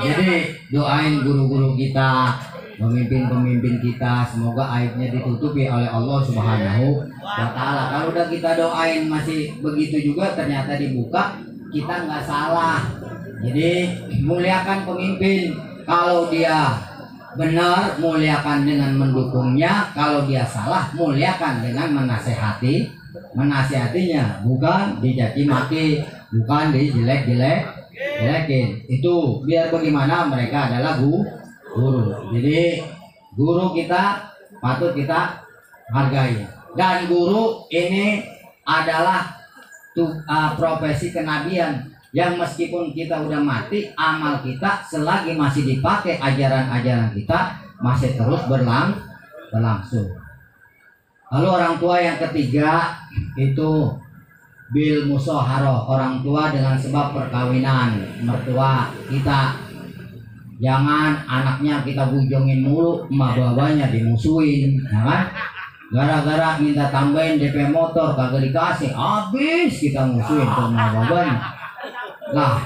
Jadi doain guru-guru kita, pemimpin-pemimpin kita, semoga aibnya ditutupi oleh Allah Subhanahu wa Ta'ala. Kalau udah kita doain masih begitu juga ternyata dibuka, kita nggak salah. Jadi muliakan pemimpin, kalau dia benar muliakan dengan mendukungnya, kalau dia salah muliakan dengan menasihatinya, bukan dicaci maki, bukan dijelek-jelekin. Itu biar bagaimana mereka adalah guru. Jadi guru kita patut kita hargai, dan guru ini adalah profesi kenabian yang meskipun kita udah mati, amal kita selagi masih dipakai ajaran-ajaran kita masih terus berlangsung. Lalu orang tua yang ketiga itu bil musoharo, orang tua dengan sebab perkawinan. Mertua kita jangan anaknya kita bujongin mulu, emak babanya dimusuhin, ya kan? gara-gara minta tambahin DP motor kagak dikasih, habis kita musuhin tuh babanya. Lah,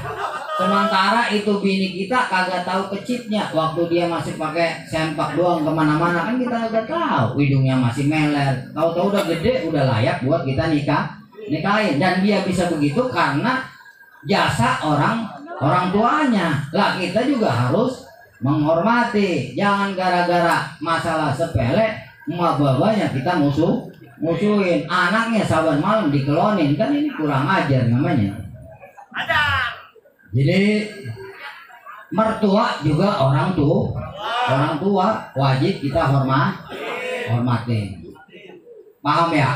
sementara itu bini kita kagak tahu kecitnya waktu dia masih pakai sempak doang kemana-mana, kan kita kagak tahu, hidungnya masih meler, tahu-tahu udah gede, udah layak buat kita nikahin. Dan dia bisa begitu karena jasa orang tuanya. Lah, kita juga harus menghormati, jangan gara-gara masalah sepele emak babanya kita musuhin. Anaknya saban malam dikelonin, kan ini kurang ajar namanya. Jadi mertua juga orang tua wajib kita hormati. Paham ya?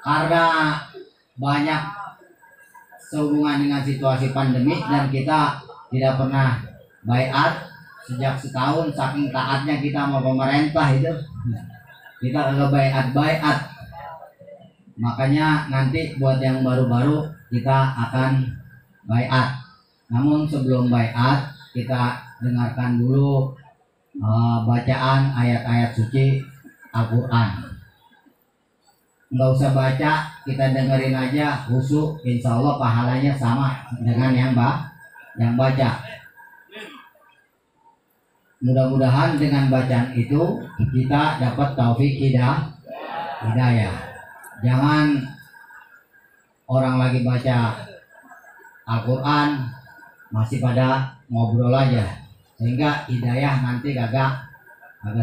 Karena banyak sehubungan dengan situasi pandemi dan kita tidak pernah baiat sejak setahun, saking taatnya kita sama pemerintah itu, kita kagak baiat. Makanya nanti buat yang baru-baru kita akan baiat. Namun sebelum baiat kita dengarkan dulu bacaan ayat-ayat suci Al-Quran. Nggak usah baca, kita dengerin aja, khusyuk, insya Allah pahalanya sama dengan yang baca. Mudah-mudahan dengan bacaan itu kita dapat taufik hidayah. Jangan orang lagi baca Al-Quran masih pada ngobrol aja, sehingga hidayah nanti kagak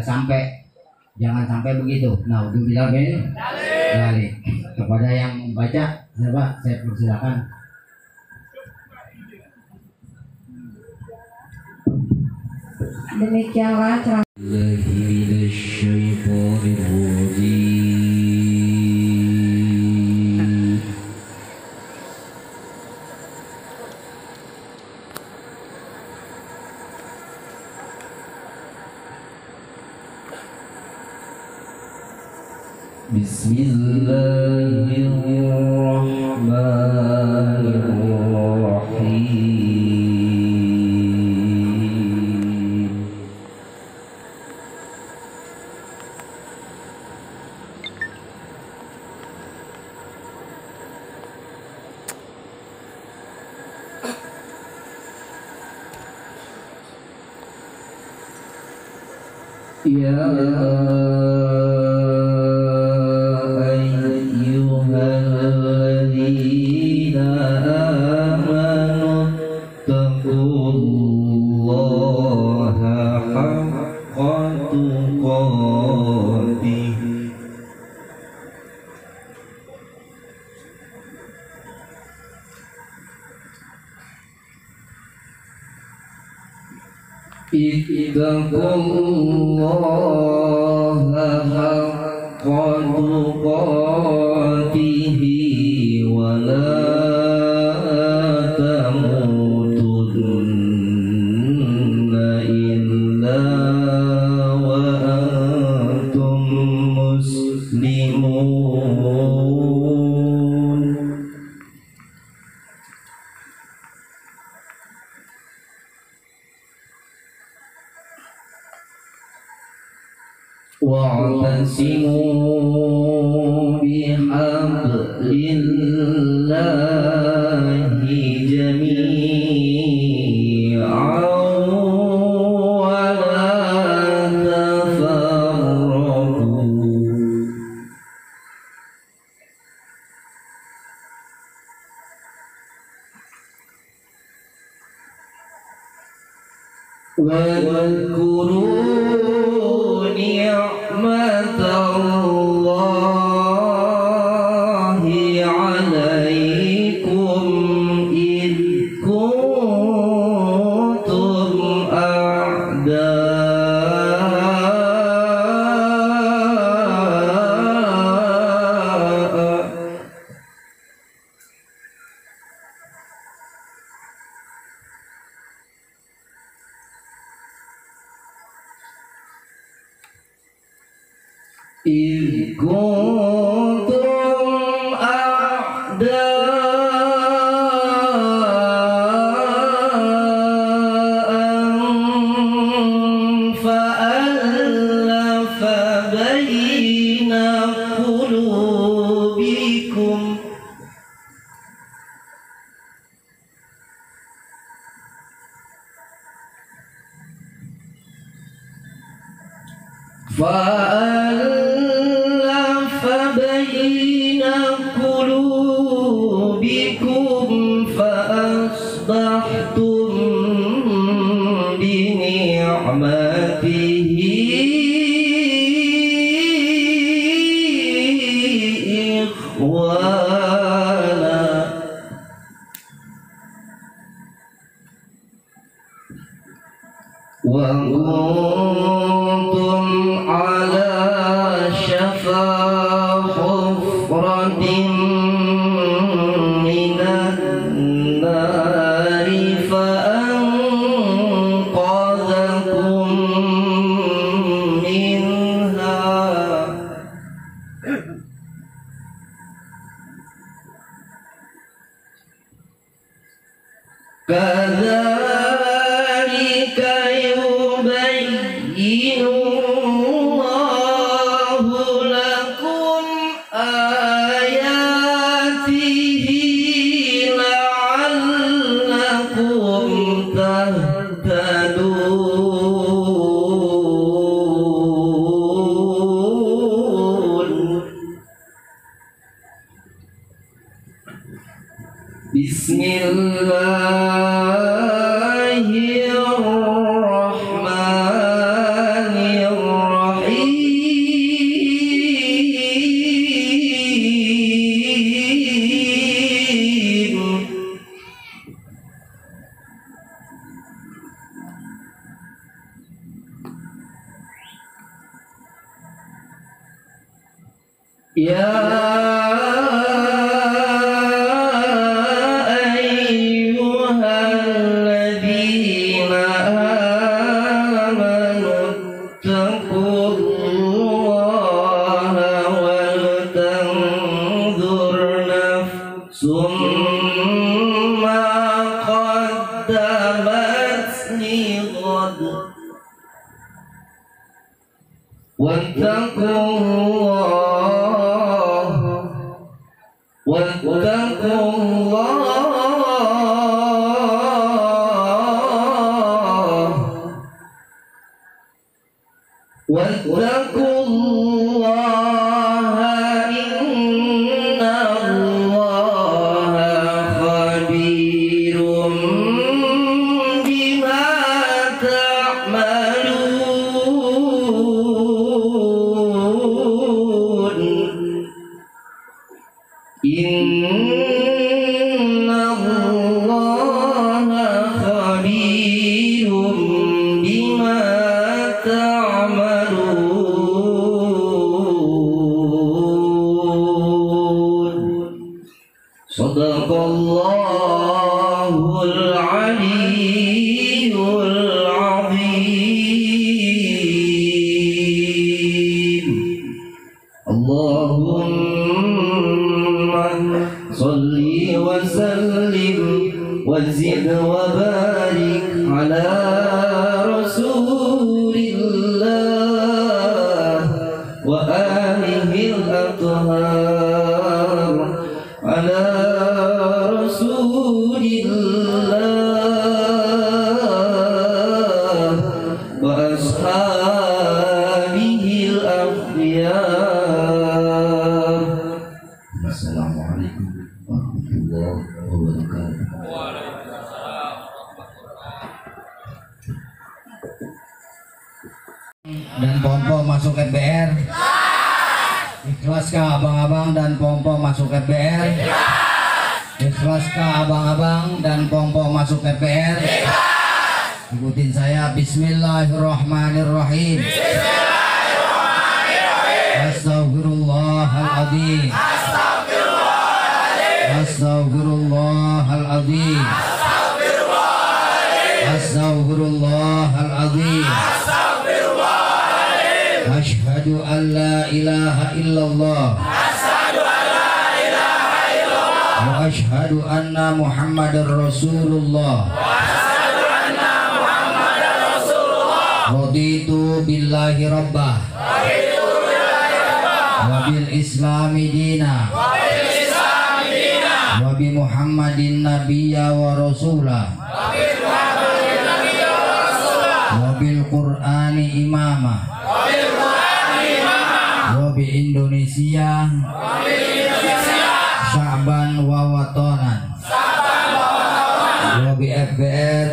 sampai. Jangan sampai begitu. Nah, udah bilang balik kepada yang membaca. Coba saya persilakan. Demikianlah ceramah. Bismillahirrahmanirrahim. Ya ayyuhalladzina amanu taqullaha haqqa tuqatih ittaqullaha haqqa tuqatih wa la tamutunna illa wa antum muslimun. Wa'tasimu bihablillahi jami'an wa la tafarraqu. واذكروا نعمة الله عليكم إذ كنتم أعداء إذ كنتم أعداء فألف فألف بين قلوبكم فأصبحتم بنعمته إخوانا وكنتم على شفا حفرة من النار فأنقذكم منها كذلك يبين الله لكم آياته لعلكم تهتدون بسم الله الرحمن الرحيم يا أيها الذين آمنوا اتقوا الله ولتنظر نفس ما قدمت لغد واتقوا الله واتقوا الله واتقوا الله إن الله خبير بما تعملون إن الله خبير بما تعملون صدق الله العلي العظيم اللهم صل وسلم وزد وبارك على رسول الله وآله الأطهار على رسول الله وأصحابه الأخيار. السلام عليكم ورحمة الله وبركاته. Dan Pompo masuk FBR. Ikhlaskah abang-abang dan Pompo masuk FBR? Ikhlaskah abang-abang dan Pompo masuk FBR? Ikutin saya. Bismillahirrahmanirrahim. Astaghfirullahaladzim. Astaghfirullahaladzim. Astaghfirullahaladzim. Asyhadu an la ilaha illallah. Wa asyhadu anna Muhammadar Rasulullah. Raditu billahi rabbah. Wa bil islami dina. Wa bi Muhammadin nabiyya wa rasulah. Wa bil Qur'ani imama. wa bi Indonesia Sya'ban wa watonan wa bi FBR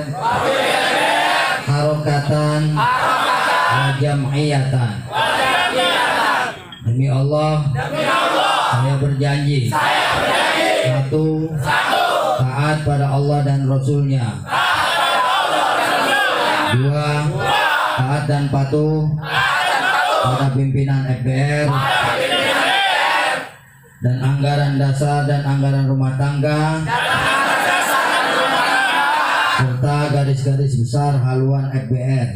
harokatan wa jam'iyatan. Demi Allah, saya berjanji, satu, taat pada Allah dan Rasulnya, dua, taat dan patuh pada pimpinan FBR dan anggaran dasar dan anggaran rumah tangga serta garis-garis besar haluan FBR.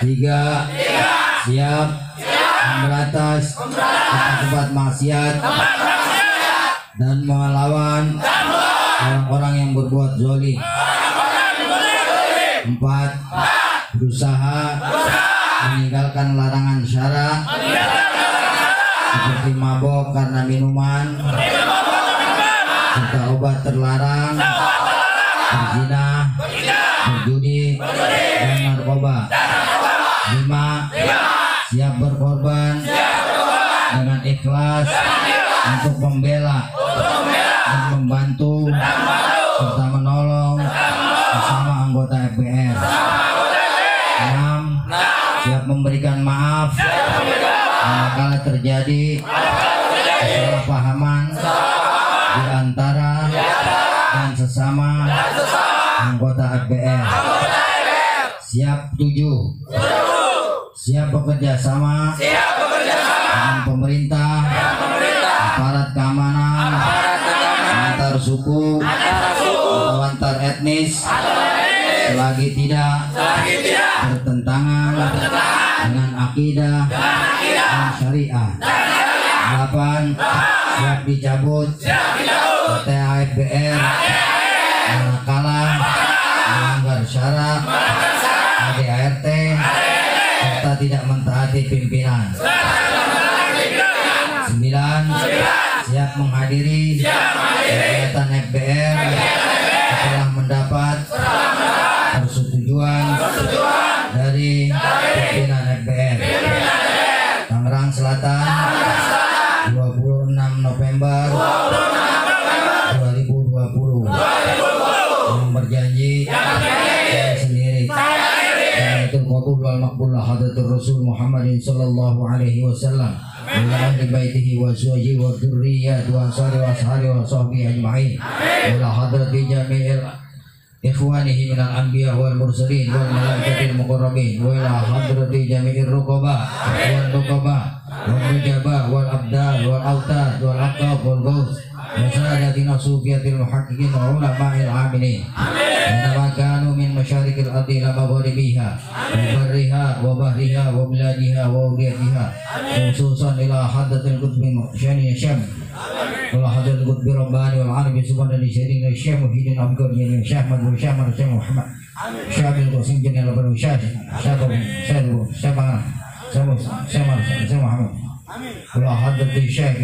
Tiga, siap memberantas tempat-tempat maksiat dan melawan orang-orang yang berbuat zalim. Empat, berusaha meninggalkan larangan syara seperti mabok karena minuman serta obat terlarang, berzina, berjudi, dan narkoba. Lima, siap berkorban dengan ikhlas untuk membela dan membantu serta menolong bersama anggota FBR. 6, siap memberikan maaf manakala terjadi kesalahpahaman di antara dan sesama anggota FBR. Siap 7, siap bekerja sama dengan pemerintah, aparat keamanan, antar suku atau antar etnis selagi tidak bertentangan dengan akidah dan syariah. 8, siap dicabut KTA FBR manakala melanggar syarat ADART serta tidak mentaati pimpinan. 9, siap menghadiri kegiatan FBR setelah mendapat persetujuan dari pimpinan FBR. Tangerang Selatan, 26 November 2020. Yang berjanji saya sendiri Jamiatul Qabul wal Maqbul Hadratur Rasul Muhammadin sallallahu alaihi wasallam wa ahli baitihi wa azwajihi wa dzurriyyati wa ansari wa ashabi wa sahbihi ajma'in wa hadrati jami'il ikhwanihi minal anbiya wal mursalin wal malaikatil muqarrabin wa ila hadrati jami'ir ruqaba wal nuqaba wal nujaba wal abdal wal autad wal aqab wal ghaus wa sadatina sufiyatil muhaqqiqin wa ulama'il amilin wa kanu min masyariqil ardi ila magharibiha wa barriha wa bahriha wa biladiha wa udiyatiha khususan ila hadratil qutbi syani syam wala hadratil qutbi rabbani wal arabi subhanahu wa ta'ala syekh muhyiddin abdul jalil syekh madhur syekh syekh muhammad syekh qasim bin al-baru syekh muhammad wala hadratil syekh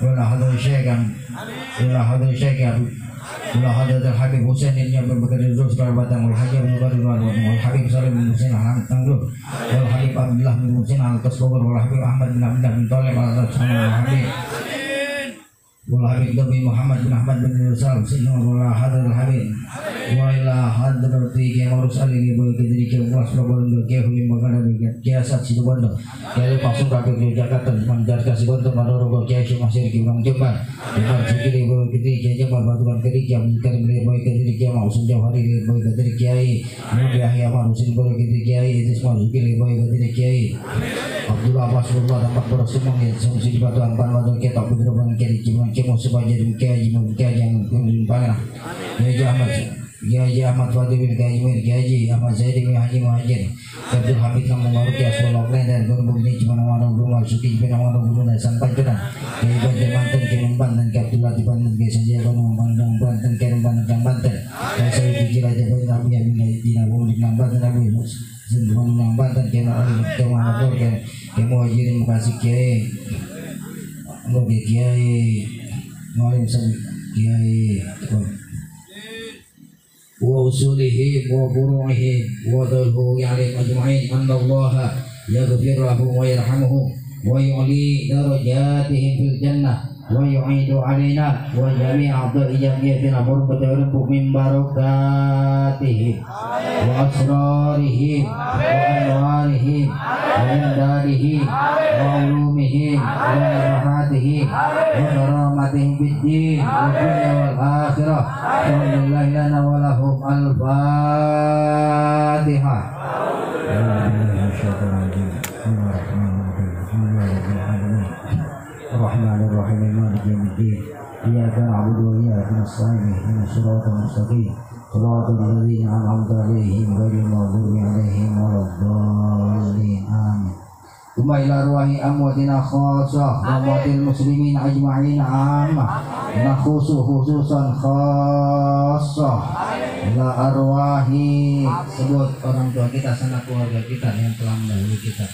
wala hadratil syekh wala hadratil syekh wala hadratil habib Husain yang berbekal terus kerbatan wal hajib bin Qadir wal habib Salim bin Husain al-Tanggul wal habib Abdullah bin Husain al-Tasbur wal habib Ahmad bin Abdullah bin Talib al-Habib wal habib Nabi Muhammad bin Ahmad bin Rasul sallallahu alaihi habib wa ila hadrati ke marus alini boy ke diri ke was program ke huli magana dengan kiasat situ bondo kali masuk ke Jakarta menjar kasih bondo manoro ke kiasi masih ke Bang Jembar dengan sekali boy ke diri ke Jembar batuan ke diri yang karim boy ke diri ke mau sunjau hari boy ke diri kiai Nabi Yahya manusin boy ke diri kiai itu semua sekali boy ke diri kiai Abdullah Rasulullah tempat bersemua yang sungsi di batuan batu kita berubah ke diri kemo sebagai kiai yang panah ya Ahmad Fadil bin Kaimir Kiai Ahmad Zaid bin Haji Muhajir Abdul Hamid Kamu Maruki Aswallah dan berbunyi cuma nama rumah suki bin nama rumah sampai jalan Kiai Banten Banten Kiai Banten Abdullah di Banten Kiai Sanjaya Kamu Mandang Banten Kiai Banten Banten Kiai Sayyid Fikir Raja bin Nabi Yamin Dina Bumi Banten Nabi Sendiri Banten Kiai Muhammad Kiai Muhajirin Mukasih Kiai Ngoge Kiai Ngalim Kiai wa usulihi wa furu'ihi wa dhulhu ya'lim ajma'in anna Allah yaghfir lahum wa yarhamuhum wa yu'li darajatihim fil jannah wa yu'idu alaina wa jami'a dhurriyyatina murbatul min barakatihim wa asrarihim wa anwarihim wa imdadihim wa ulumihim wa rahatihim wa karamatihim bid-din wa dunya wal akhirah sallallahu lana wa lahum al-fatihah. Bismillahirrahmanirrahim. Maliki yaumiddin. Iyyaka na'budu wa iyyaka nasta'in. Ihdinas siratal mustaqim. Shiratal ladzina an'amta 'alaihim ghairil maghdubi 'alaihim waladdallin. Amin. Tsumma ila ruhi amwatina khassah wa amwatil muslimin ajma'in 'ammah. Nakhusu khususan khassah ila arwahi, sebut orang tua kita, sanak keluarga kita yang telah mendahului kita.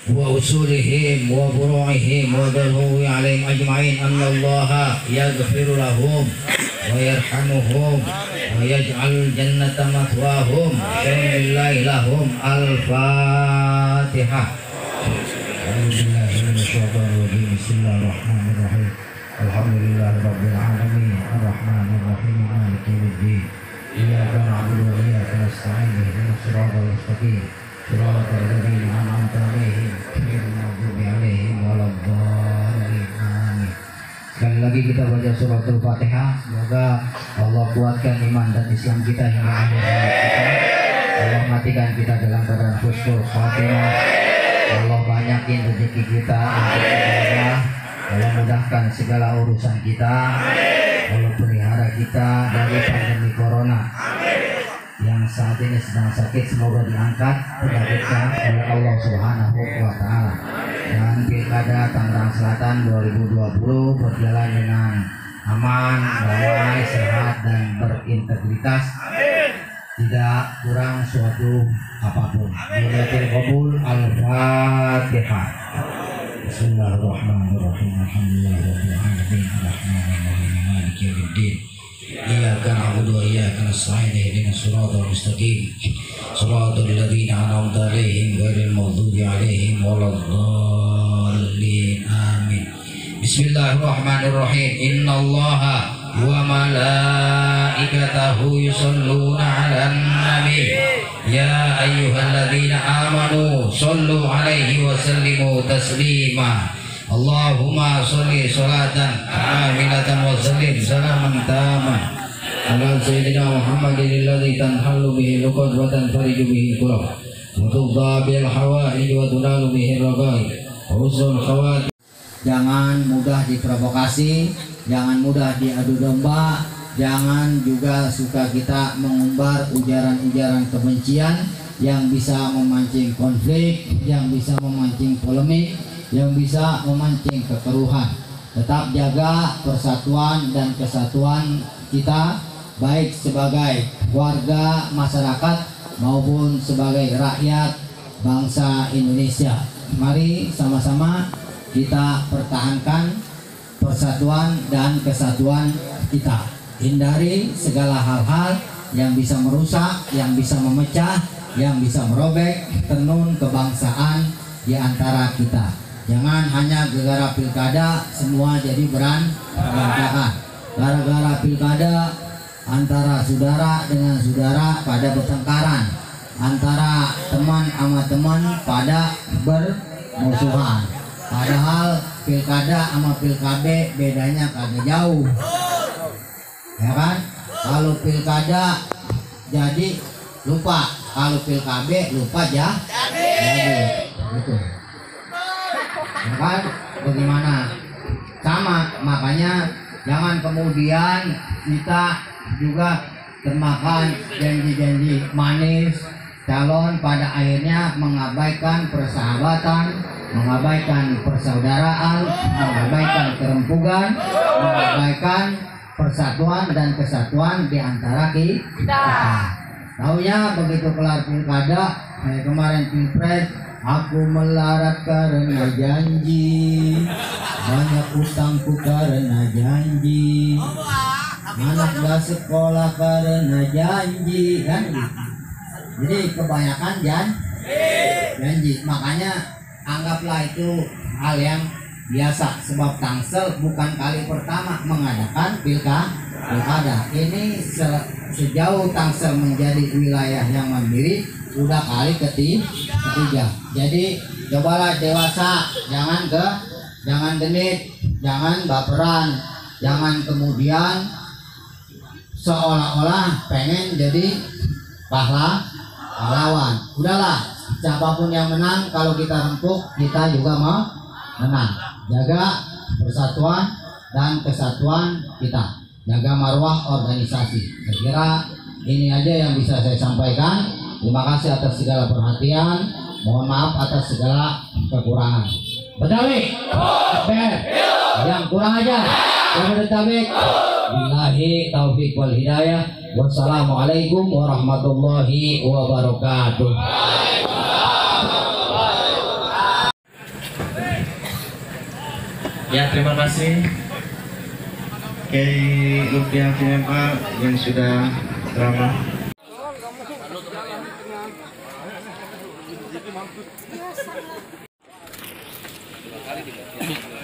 Wa usulihim wa furu'ihim wa dhalhuwi alaihim ajma'in anna allaha yaghfiru lahum wa yarhamuhum wa yaj'al jannata mathwahum syamillahi lahum al-fatihah. Bismillahirrahmanirrahim. Alhamdulillahi rabbil alamin arrahmanir rahim maliki yaumiddin. Iyyaka na'budu wa iyyaka nasta'in ihdinas siratal mustaqim shiratal ladzina an'amta 'alaihim ghairil maghdubi 'alaihim waladdallin. Amin. Sekali lagi kita baca suratul Fatihah. Semoga Allah kuatkan iman dan Islam kita hingga akhir hayat kita. Allah matikan kita dalam keadaan husnul khatimah. Allah banyakin rezeki kita untuk ibadah. Allah mudahkan segala urusan kita. Allah pelihara kita dari pandemi corona yang saat ini sedang sakit, semoga diangkat penyakitnya oleh Allah Subhanahu wa Ta'ala. Dan Pilkada Tangerang Selatan 2020 berjalan dengan aman, damai, sehat dan berintegritas, tidak kurang suatu apapun. Billahi qabul. Al-Fatihah. Bismillahirrahmanirrahim. Alhamdulillahirabbil alamin arrahmanirrahim maliki yaumiddin. Iyyaka na'budu wa iyyaka nasta'in ihdinas siratal mustaqim shiratal ladzina an'amta 'alaihim ghairil maghdubi 'alaihim waladdallin. Amin. Bismillahirrahmanirrahim. Innallaha wa malaikatahu yusholluna 'alan nabi ya ayyuhalladzina amanu shollu 'alaihi wa sallimu taslima. Allahumma sholli sholatan kamilatan wa sallim salaman taman ala sayyidina Muhammadin alladzi tanhallu bihi luqad wa tanfariju bihi kurab wa tudha bil hawaij wa tunalu bihi ragai husnul khawat. Jangan mudah diprovokasi, jangan mudah diadu domba, jangan juga suka kita mengumbar ujaran-ujaran kebencian yang bisa memancing konflik, yang bisa memancing polemik, yang bisa memancing kekeruhan. Tetap jaga persatuan dan kesatuan kita, baik sebagai warga masyarakat maupun sebagai rakyat bangsa Indonesia. Mari sama-sama kita pertahankan persatuan dan kesatuan kita. Hindari segala hal-hal yang bisa merusak, yang bisa memecah, yang bisa merobek tenun kebangsaan di antara kita. Jangan hanya gara-gara pilkada semua jadi berantakan. Gara-gara pilkada antara saudara dengan saudara pada bertengkaran, antara teman sama teman pada bermusuhan. Padahal pilkada sama pilkade bedanya kagak jauh, ya kan? Kalau pilkada jadi lupa, kalau pilkade lupa jadi, gitu. Ya kan? Bagaimana? Sama, makanya jangan kemudian kita juga termakan janji-janji manis calon, pada akhirnya mengabaikan persahabatan, mengabaikan persaudaraan, mengabaikan kerempugan, mengabaikan persatuan dan kesatuan di antara kita. Taunya begitu kelar pilkada, kemarin pilpres, Aku melarat karena janji, banyak utangku karena janji, anak gak sekolah karena janji, kan gitu. Jadi kebanyakan janji, makanya anggaplah itu hal yang biasa, sebab Tangsel bukan kali pertama mengadakan pilkada. Ini sejauh Tangsel menjadi wilayah yang mandiri udah kali ketiga. Jadi cobalah dewasa, jangan genit, jangan baperan, jangan kemudian seolah-olah pengen jadi pahlawan. Udahlah, siapapun yang menang, kalau kita rempuk kita juga mau menang. Jaga persatuan dan kesatuan kita, jaga marwah organisasi. Saya kira ini aja yang bisa saya sampaikan. Terima kasih atas segala perhatian. Mohon maaf atas segala kekurangan. Betawi, Akbar, yang kurang aja, Jabodetabek. Billahi taufik wal hidayah. Wassalamualaikum warahmatullahi wabarakatuh. Ya, terima kasih Kiai Lupiah PMA yang sudah ramah.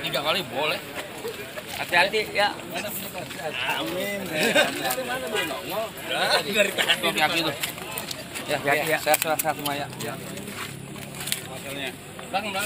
Tiga kali boleh. Hati-hati ya. Amin. Dari kaki itu. Ya, sehat semua ya. Belakang.